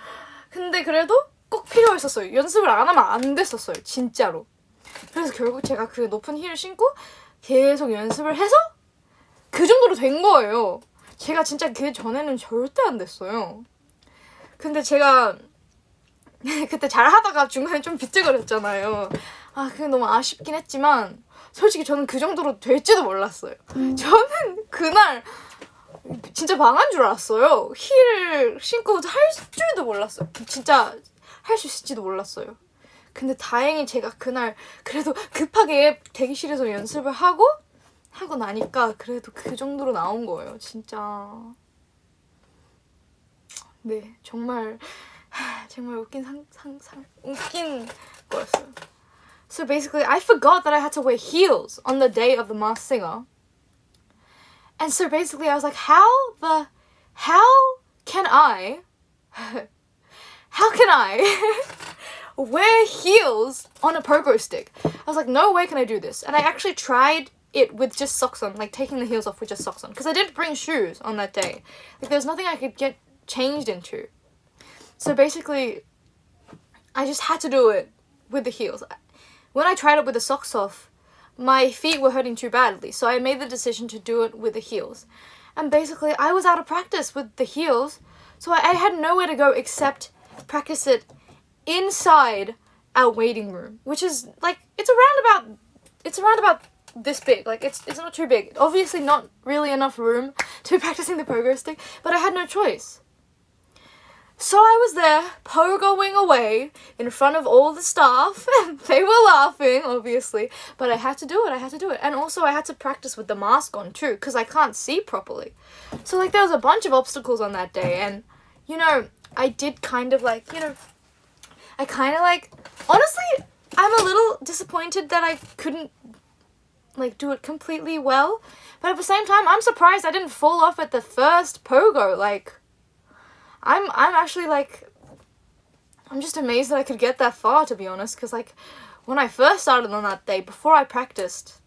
[SPEAKER 1] 근데 그래도 꼭 필요했었어요. 연습을 안 하면 안 됐었어요. 진짜로. 그래서 결국 제가 그 높은 힐을 신고 계속 연습을 해서 그 정도로 된 거예요. 제가 진짜 그 전에는 절대 안 됐어요. 근데 제가 그때 잘하다가 중간에 좀 비틀거렸잖아요. 그게 너무 아쉽긴 했지만 솔직히 저는 그 정도로 될지도 몰랐어요. 저는 그날 진짜 망한 줄 알았어요. 힐 신고 할 줄도 몰랐어요. 진짜 할 수 있을지도 몰랐어요. 근데 다행히 제가 그날 그래도 급하게 대기실에서 연습을 하고 나니까 그래도 그 정도로 나온 거예요. 진짜. 네, 정말 웃긴 웃긴 거였어요. So basically, I forgot that I had to wear heels on the day of the Masked Singer. And so basically, I was like, how can I wear heels on a pogo stick? I was like, no way can I do this. And I actually tried it with just socks on, like taking the heels off with just socks on, because I didn't bring shoes on that day. Like there was nothing I could get changed into. So basically, I just had to do it with the heels. When I tried it with the socks off, my feet were hurting too badly, so I made the decision to do it with the heels. And basically, I was out of practice with the heels, so I had nowhere to go except practice it inside our waiting room, which is like it's around about this big. Like it's not too big. Obviously, not really enough room to be practicing the pogo stick, but I had no choice. So I was there, pogoing away in front of all the staff, and they were laughing, obviously, but I had to do it. And also I had to practice with the mask on too, because I can't see properly. So like there was a bunch of obstacles on that day, and I did kind of like, honestly, I'm a little disappointed that I couldn't like do it completely well, but at the same time, I'm surprised I didn't fall off at the first pogo. Like, I'm actually like, I'm just amazed that I could get that far, to be honest, because like when I first started on that day, before I practiced,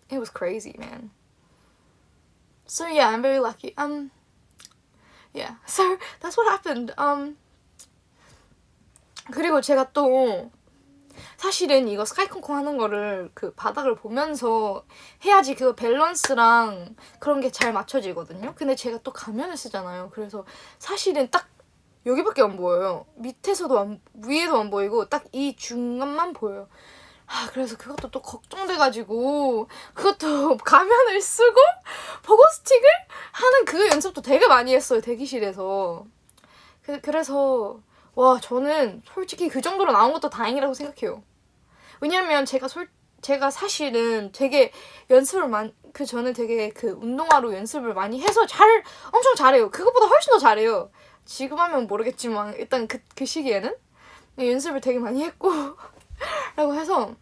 [SPEAKER 1] it was crazy, man. So yeah, I'm very lucky. Yeah, so that's what happened. 그리고 제가 또 사실은 이거 스카이콩콩 하는 거를 그 바닥을 보면서 해야지 그 밸런스랑 그런 게 잘 맞춰지거든요. 근데 제가 또 가면을 쓰잖아요. 그래서 사실은 딱 여기밖에 안 보여요. 밑에서도 위에도 안 보이고 딱 이 중간만 보여요. 그래서 그것도 또 걱정돼가지고 그것도 가면을 쓰고 보고 스틱을 하는 그 연습도 되게 많이 했어요. 대기실에서. 그래서 와, 저는 솔직히 그 정도로 나온 것도 다행이라고 생각해요. 왜냐면 제가 사실은 되게 연습을 저는 되게 그 운동화로 연습을 많이 해서 엄청 잘해요. 그것보다 훨씬 더 잘해요. 지금 하면 모르겠지만 일단 그 시기에는 연습을 되게 많이 했고 라고 해서,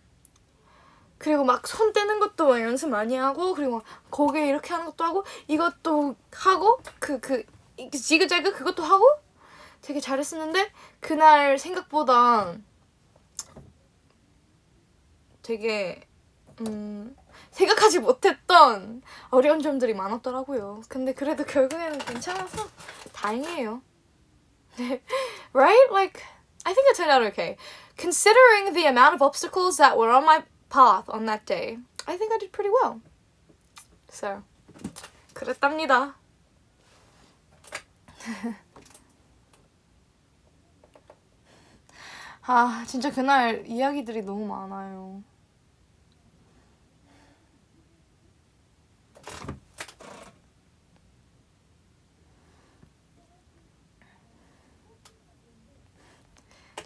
[SPEAKER 1] 그리고 막 손 떼는 것도 막 연습 많이 하고, 그리고 막 고개 이렇게 하는 것도 하고, 이것도 하고, 지그재그 그것도 하고 되게 잘했었는데 그날 생각보다 되게 생각하지 못했던 어려운 점들이 많았더라고요. 근데 그래도 결국에는 괜찮아서 다행이에요. Right? Like, I think it turned out okay. Considering the amount of obstacles that were on my path on that day, I think I did pretty well. So, 그랬답니다. 진짜 그날 이야기들이 너무 많아요.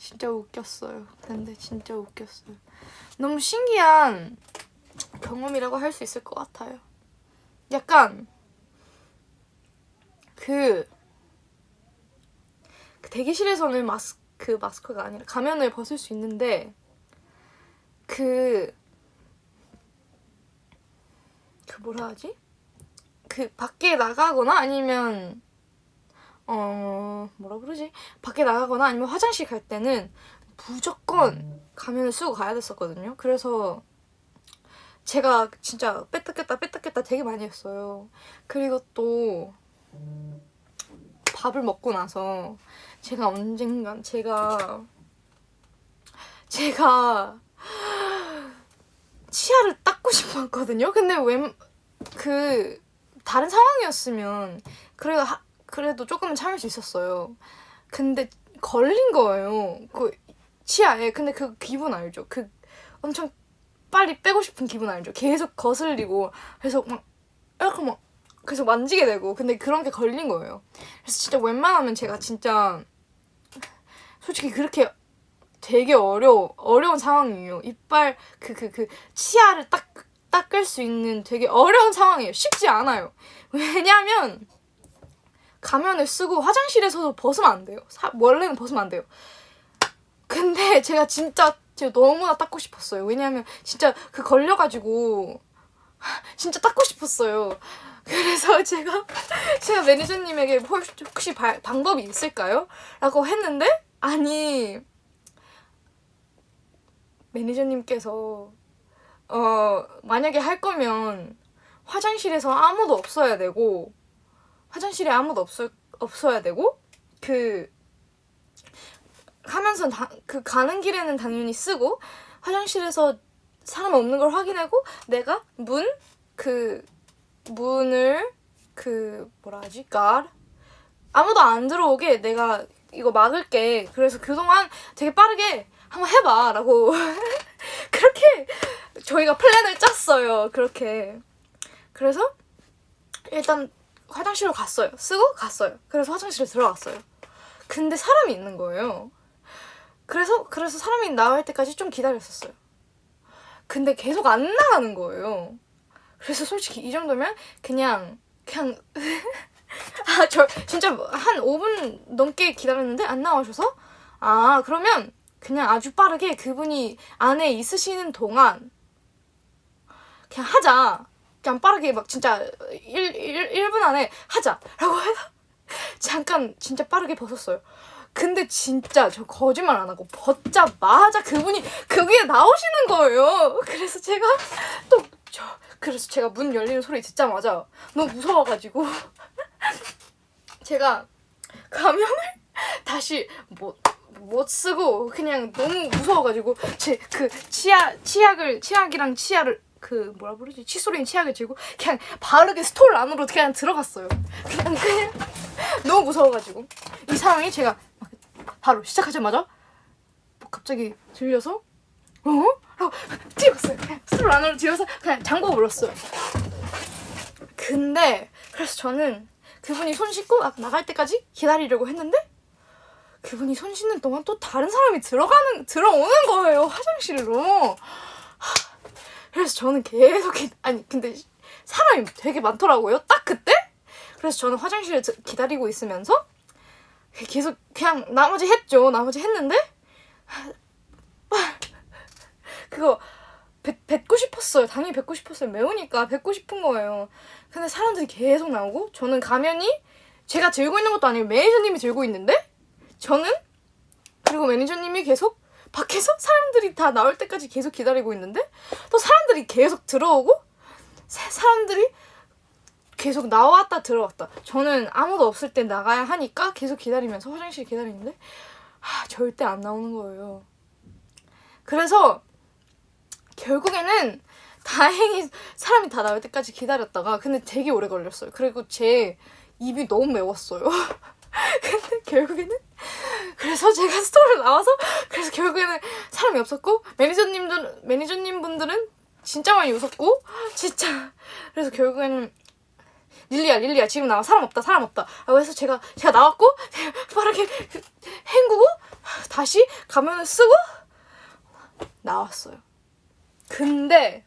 [SPEAKER 1] 진짜 웃겼어요. 근데 진짜 웃겼어요. 너무 신기한 경험이라고 할 수 있을 것 같아요. 약간 그 대기실에서는 마스크가 아니라 가면을 벗을 수 있는데 그 뭐라 하지? 그 밖에 나가거나 아니면 뭐라 그러지? 밖에 나가거나 아니면 화장실 갈 때는 무조건 가면을 쓰고 가야 됐었거든요. 그래서 제가 진짜 뺐다 꼈다 되게 많이 했어요. 그리고 또 밥을 먹고 나서 제가 언젠간 제가 치아를 닦고 싶었거든요. 근데 다른 상황이었으면 그래도 조금은 참을 수 있었어요. 근데 걸린 거예요. 그 치아에. 근데 그 기분 알죠? 그 엄청 빨리 빼고 싶은 기분 알죠? 계속 거슬리고 그래서 막 이렇게 막 계속 만지게 되고. 근데 그런 게 걸린 거예요. 그래서 진짜 웬만하면 제가 진짜 솔직히 그렇게 되게 어려운 상황이에요. 이빨 치아를 닦을 수 있는 되게 어려운 상황이에요. 쉽지 않아요. 왜냐면 가면을 쓰고 화장실에서도 벗으면 안 돼요. 원래는 벗으면 안 돼요. 근데 제가 너무나 닦고 싶었어요. 왜냐면 진짜 걸려가지고 진짜 닦고 싶었어요. 그래서 제가 매니저님에게 혹시 방법이 있을까요? 라고 했는데 아니 매니저님께서 만약에 할 거면 화장실에서 아무도 없어야 되고 화장실에 아무도 없어야 되고 하면서 가는 길에는 당연히 쓰고 화장실에서 사람 없는 걸 확인하고 내가 문을 뭐라 하지? 아무도 안 들어오게 내가 이거 막을게. 그래서 그동안 되게 빠르게 한번 해봐 라고 그렇게 저희가 플랜을 짰어요. 그렇게. 그래서 일단 화장실로 갔어요. 쓰고 갔어요. 그래서 화장실에 들어갔어요. 근데 사람이 있는 거예요. 그래서 사람이 나올 때까지 좀 기다렸었어요. 근데 계속 안 나가는 거예요. 그래서 솔직히 이 정도면 그냥 저 진짜 한 5분 넘게 기다렸는데 안 나오셔서 그러면 그냥 아주 빠르게 그분이 안에 있으시는 동안 그냥 하자. 그냥 빠르게 막 진짜 1분 안에 하자라고 해서 잠깐 진짜 빠르게 벗었어요. 근데 진짜 저 거짓말 안 하고 벗자마자 그분이 그 위에 나오시는 거예요. 그래서 제가 문 열리는 소리 듣자마자 너무 무서워가지고 제가 가면을 다시 못 쓰고 그냥 너무 무서워가지고 제 치약이랑 치아를 뭐라 부르지? 칫솔인 치약을 들고 그냥 바르게 스톨 안으로 그냥 들어갔어요. 그냥 너무 무서워가지고 이 상황이 제가 바로 시작하자마자 갑자기 들려서 라고 뛰었어요. 그냥 스톨 안으로 들어서 그냥 잠궈 버렸어요. 근데 그래서 저는 그분이 손 씻고 나갈 때까지 기다리려고 했는데 그분이 손 씻는 동안 또 다른 사람이 들어오는 거예요. 화장실로. 그래서 저는 계속 근데 사람이 되게 많더라고요. 딱 그때? 그래서 저는 화장실에 기다리고 있으면서 계속 그냥 나머지 했는데 그거 뱉고 싶었어요. 당연히 뱉고 싶었어요. 매우니까 뱉고 싶은 거예요. 근데 사람들이 계속 나오고 저는 가면이 제가 들고 있는 것도 아니고 매니저님이 들고 있는데 저는 그리고 매니저님이 계속 밖에서 사람들이 다 나올 때까지 계속 기다리고 있는데 또 사람들이 계속 들어오고 사람들이 계속 나왔다 들어왔다. 저는 아무도 없을 때 나가야 하니까 계속 기다리면서 화장실 기다리는데 절대 안 나오는 거예요. 그래서 결국에는 다행히 사람이 다 나올 때까지 기다렸다가 근데 되게 오래 걸렸어요. 그리고 제 입이 너무 매웠어요. 근데 결국에는 그래서 제가 스토어를 나와서 그래서 결국에는 사람이 없었고 매니저님 분들은 진짜 많이 웃었고 진짜 그래서 결국에는 릴리야 지금 나와. 사람 없다. 그래서 제가 나왔고 빠르게 헹구고 다시 가면을 쓰고 나왔어요. 근데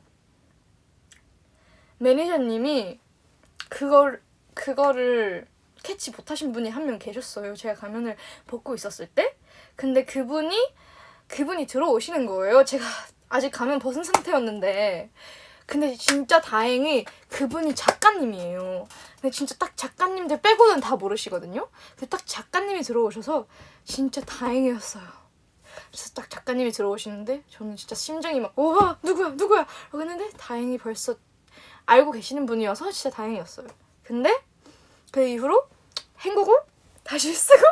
[SPEAKER 1] 매니저님이 그거를 캐치 못하신 분이 한 명 계셨어요. 제가 가면을 벗고 있었을 때. 근데 그분이 들어오시는 거예요. 제가 아직 가면 벗은 상태였는데. 근데 진짜 다행히 그분이 작가님이에요. 근데 진짜 딱 작가님들 빼고는 다 모르시거든요. 근데 딱 작가님이 들어오셔서 진짜 다행이었어요. 그래서 딱 작가님이 들어오시는데 저는 진짜 심장이 막 우와 누구야 라고 했는데 다행히 벌써 알고 계시는 분이어서 진짜 다행이었어요. 근데 그 이후로 헹구고 다시 쓰고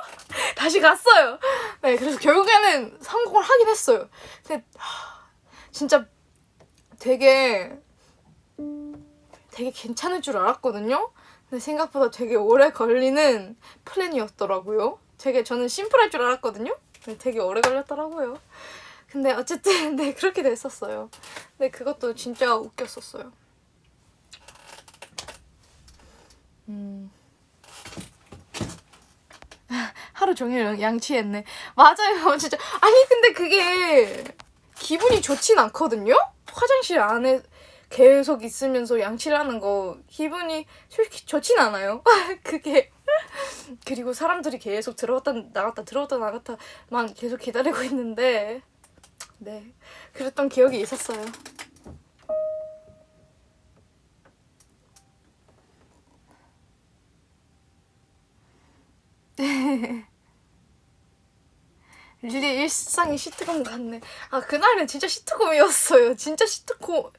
[SPEAKER 1] 다시 갔어요. 네, 그래서 결국에는 성공을 하긴 했어요. 근데 진짜 되게 괜찮을 줄 알았거든요. 근데 생각보다 되게 오래 걸리는 플랜이었더라고요. 저는 심플할 줄 알았거든요. 근데 되게 오래 걸렸더라고요. 근데 어쨌든 네, 그렇게 됐었어요. 근데 그것도 진짜 웃겼었어요. 하루 종일 양치했네. 맞아요, 진짜. 아니 근데 그게 기분이 좋진 않거든요? 화장실 안에 계속 있으면서 양치를 하는 거 기분이 솔직히 좋진 않아요. 그게. 그리고 사람들이 계속 들어갔다 나갔다만 계속 기다리고 있는데 네, 그랬던 기억이 있었어요. 릴리 일상이 시트콤 같네. 아, 그날은 진짜 시트콤이었어요. 진짜 시트콤이었어요,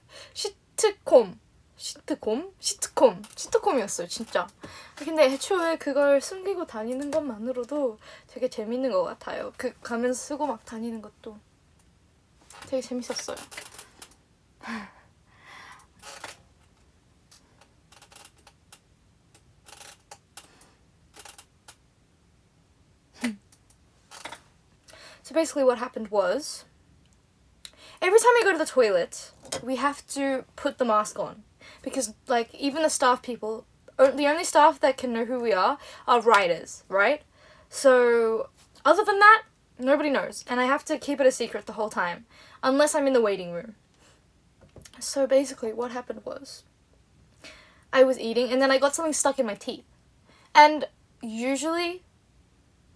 [SPEAKER 1] 진짜. 근데 애초에 그걸 숨기고 다니는 것만으로도 되게 재밌는 것 같아요. 그 가면 쓰고 막 다니는 것도 되게 재밌었어요. So basically what happened was, every time we go to the toilet, we have to put the mask on. Because, like, even the staff people, the only staff that can know who we are writers, right? So, other than that, nobody knows. And I have to keep it a secret the whole time. Unless I'm in the waiting room. So basically what happened was, I was eating and then I got something stuck in my teeth. And usually,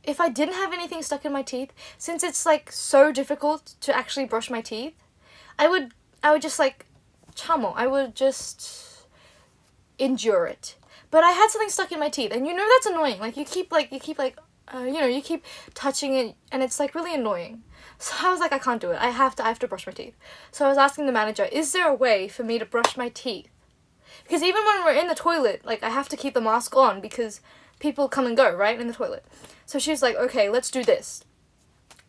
[SPEAKER 1] if I didn't have anything stuck in my teeth, since it's like so difficult to actually brush my teeth, I would just like chamo. I would just endure it. But I had something stuck in my teeth, and you know that's annoying. Like you keep touching it, and it's like really annoying. So I was like, I can't do it. I have to brush my teeth. So I was asking the manager, is there a way for me to brush my teeth? Because even when we're in the toilet, like I have to keep the mask on because people come and go, right, in the toilet. So she was like, okay, let's do this.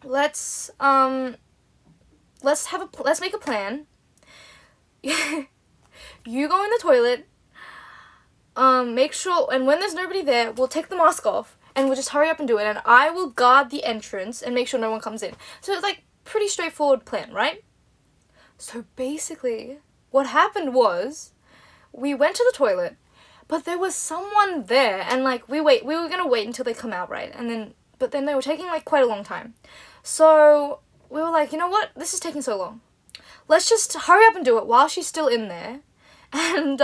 [SPEAKER 1] Let's make a plan. You go in the toilet, make sure, and when there's nobody there, we'll take the mask off, and we'll just hurry up and do it, and I will guard the entrance and make sure no one comes in. So it's like, pretty straightforward plan, right? So basically, what happened was, we went to the toilet, but there was someone there, and like we were gonna wait until they come out, right? But then they were taking like quite a long time. So we were like, you know what? This is taking so long. Let's just hurry up and do it while she's still in there, and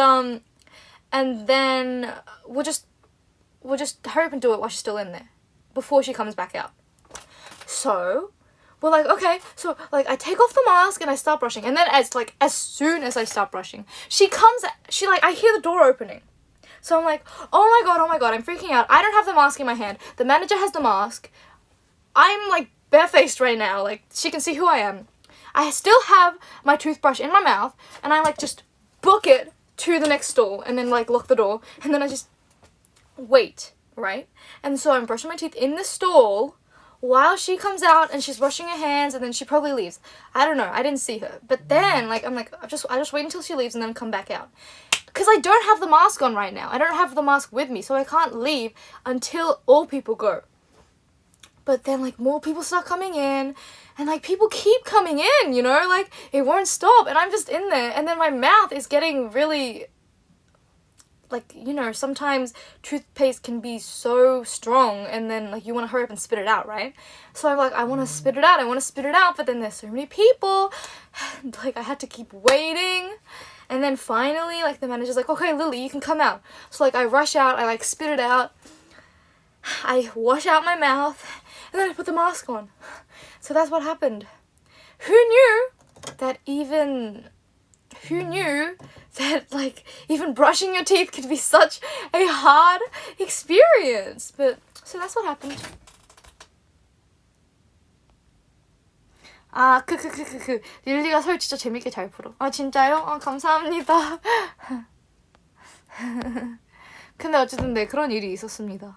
[SPEAKER 1] then we'll just hurry up and do it while she's still in there, before she comes back out. So we're like, okay, so like I take off the mask and I start brushing, and then as soon as I start brushing, I hear the door opening. So I'm like, oh my god, I'm freaking out. I don't have the mask in my hand. The manager has the mask. I'm like barefaced right now. Like she can see who I am. I still have my toothbrush in my mouth, and I like just book it to the next stall and then like lock the door, and then I just wait, right? And so I'm brushing my teeth in the stall while she comes out and she's washing her hands, and then she probably leaves. I don't know. I didn't see her. But then like I just wait until she leaves and then come back out. Because I don't have the mask on right now. I don't have the mask with me, so I can't leave until all people go. But then, like, more people start coming in, and, like, people keep coming in, you know? Like, it won't stop, and I'm just in there, and then my mouth is getting really... like, you know, sometimes toothpaste can be so strong and then like you want to hurry up and spit it out, right? So I'm like, I want to spit it out, but then there's so many people, and, like, I had to keep waiting. And then finally, like, the manager's like, okay, Lily, you can come out. So like I rush out, I like spit it out, I wash out my mouth, and then I put the mask on. So that's what happened. Who knew that like even brushing your teeth could be such a hard experience? But so that's what happened. 아, 릴리가 설 진짜 재밌게 잘 풀어. 아, 진짜요? 감사합니다. 근데 어쨌든 네, 그런 일이 있었습니다.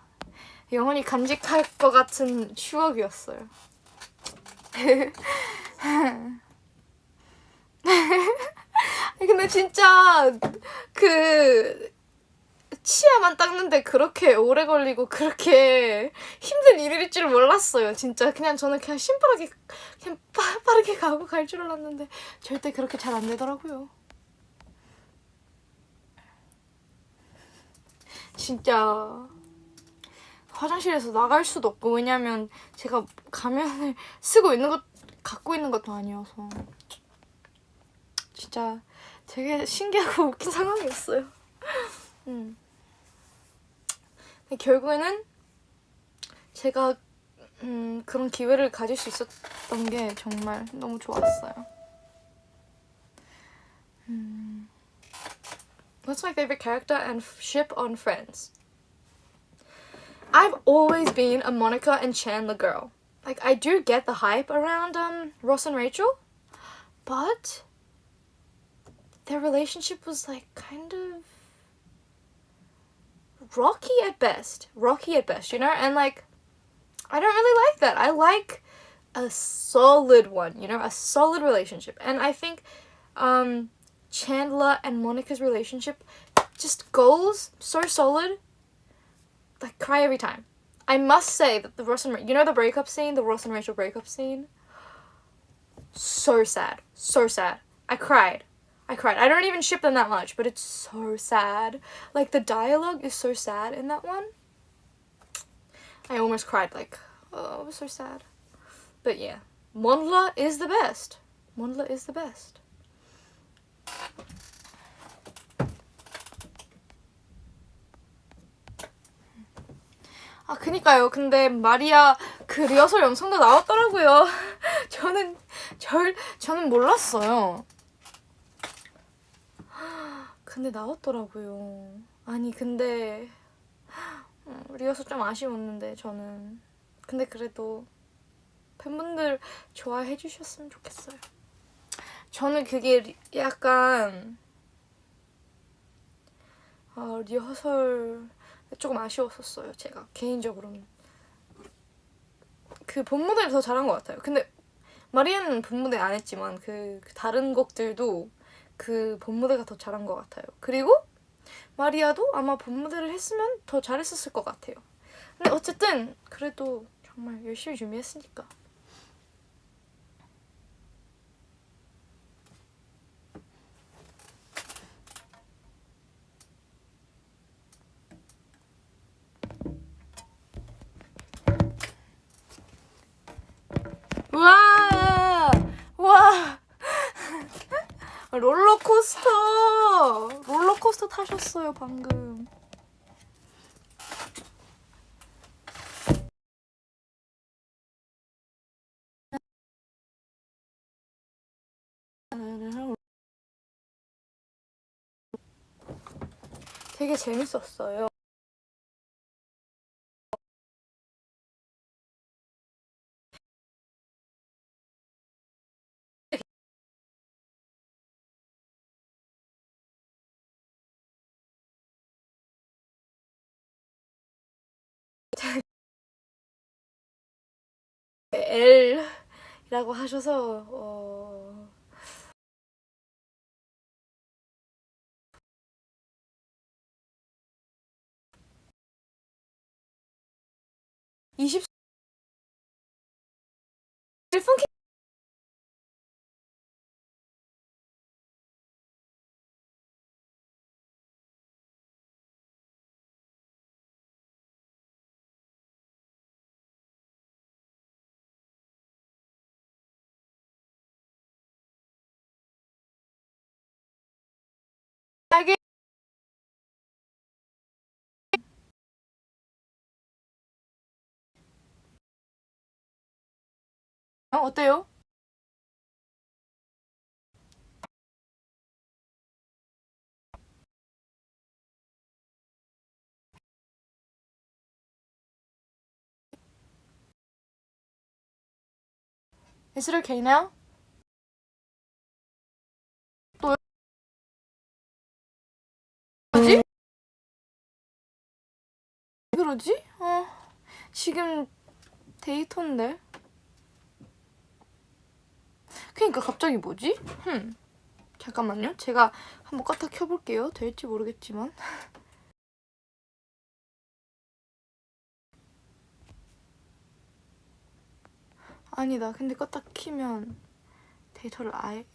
[SPEAKER 1] 영원히 간직할 것 같은 추억이었어요. 근데 진짜 치아만 닦는데 그렇게 오래 걸리고 그렇게 힘든 일일 줄 몰랐어요. 진짜 저는 그냥 심플하게 그냥 빠르게 가고 갈 줄 알았는데 절대 그렇게 잘 안 되더라고요. 진짜 화장실에서 나갈 수도 없고, 왜냐면 제가 가면을 갖고 있는 것도 아니어서 진짜 되게 신기하고 웃긴 상황이었어요. 결국에는 제가 그런 기회를 가질 수 있었던 게 정말 너무 좋았어요. What's my favorite character and ship on Friends? I've always been a Monica and Chandler girl. Like, I do get the hype around Ross and Rachel, but their relationship was like kind of rocky at best, you know? And like, I don't really like that. I like a solid one, you know, a solid relationship. And I think Chandler and Monica's relationship just goes so solid, like, cry every time. I must say that the Ross and Rachel, you know, the breakup scene, the Ross and Rachel breakup scene, so sad, so sad. I cried. I don't even ship them that much, but it's so sad. Like, the dialogue is so sad in that one. I almost cried, like, oh, it was so sad. But yeah, Monla is the best. Monla is the best. 아, 그니까요. 근데 마리아 그 리허설 영상도 나왔더라고요. 저는 몰랐어요. 근데 나왔더라고요. 아니, 근데 리허설 좀 아쉬웠는데, 저는. 근데 그래도 팬분들 좋아해 주셨으면 좋겠어요. 저는 그게 약간 리허설 조금 아쉬웠었어요. 제가 개인적으로는 그 본무대를 더 잘한 것 같아요. 근데 마리아는 본무대 안 했지만 그 다른 곡들도 그 본무대가 더 잘한 것 같아요. 그리고 마리아도 아마 본무대를 했으면 더 잘했었을 것 같아요. 근데 어쨌든 그래도 정말 열심히 준비했으니까. 우와! 우와! 롤러코스터 타셨어요, 방금. 되게 재밌었어요. L이라고 하셔서 21분 딸기. 어때요? Is it okay now? 또 뭐지? 왜 그러지? 지금 데이터인데. 그니까 갑자기 뭐지? 잠깐만요. 제가 한번 껐다 켜볼게요. 될지 모르겠지만. 아니다. 근데 껐다 키면 데이터를 아예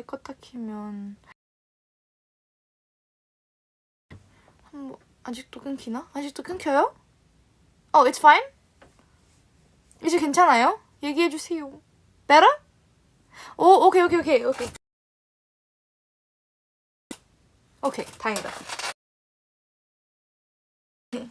[SPEAKER 1] 껐다 키면 한번 아직도 끊기나? 아직도 끊겨요? It's fine? 이제 괜찮아요? 얘기해주세요. Better? 오케이. 오케이, 다행이다. 네.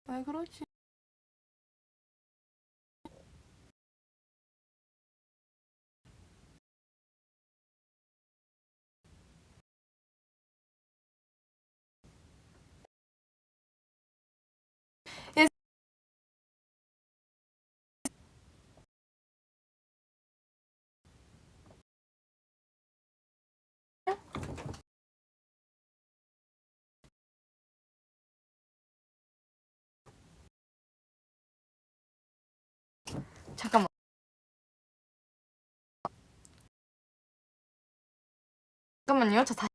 [SPEAKER 1] 왜 그러지? 예, 잠깐만. 잠깐만요. 저 다시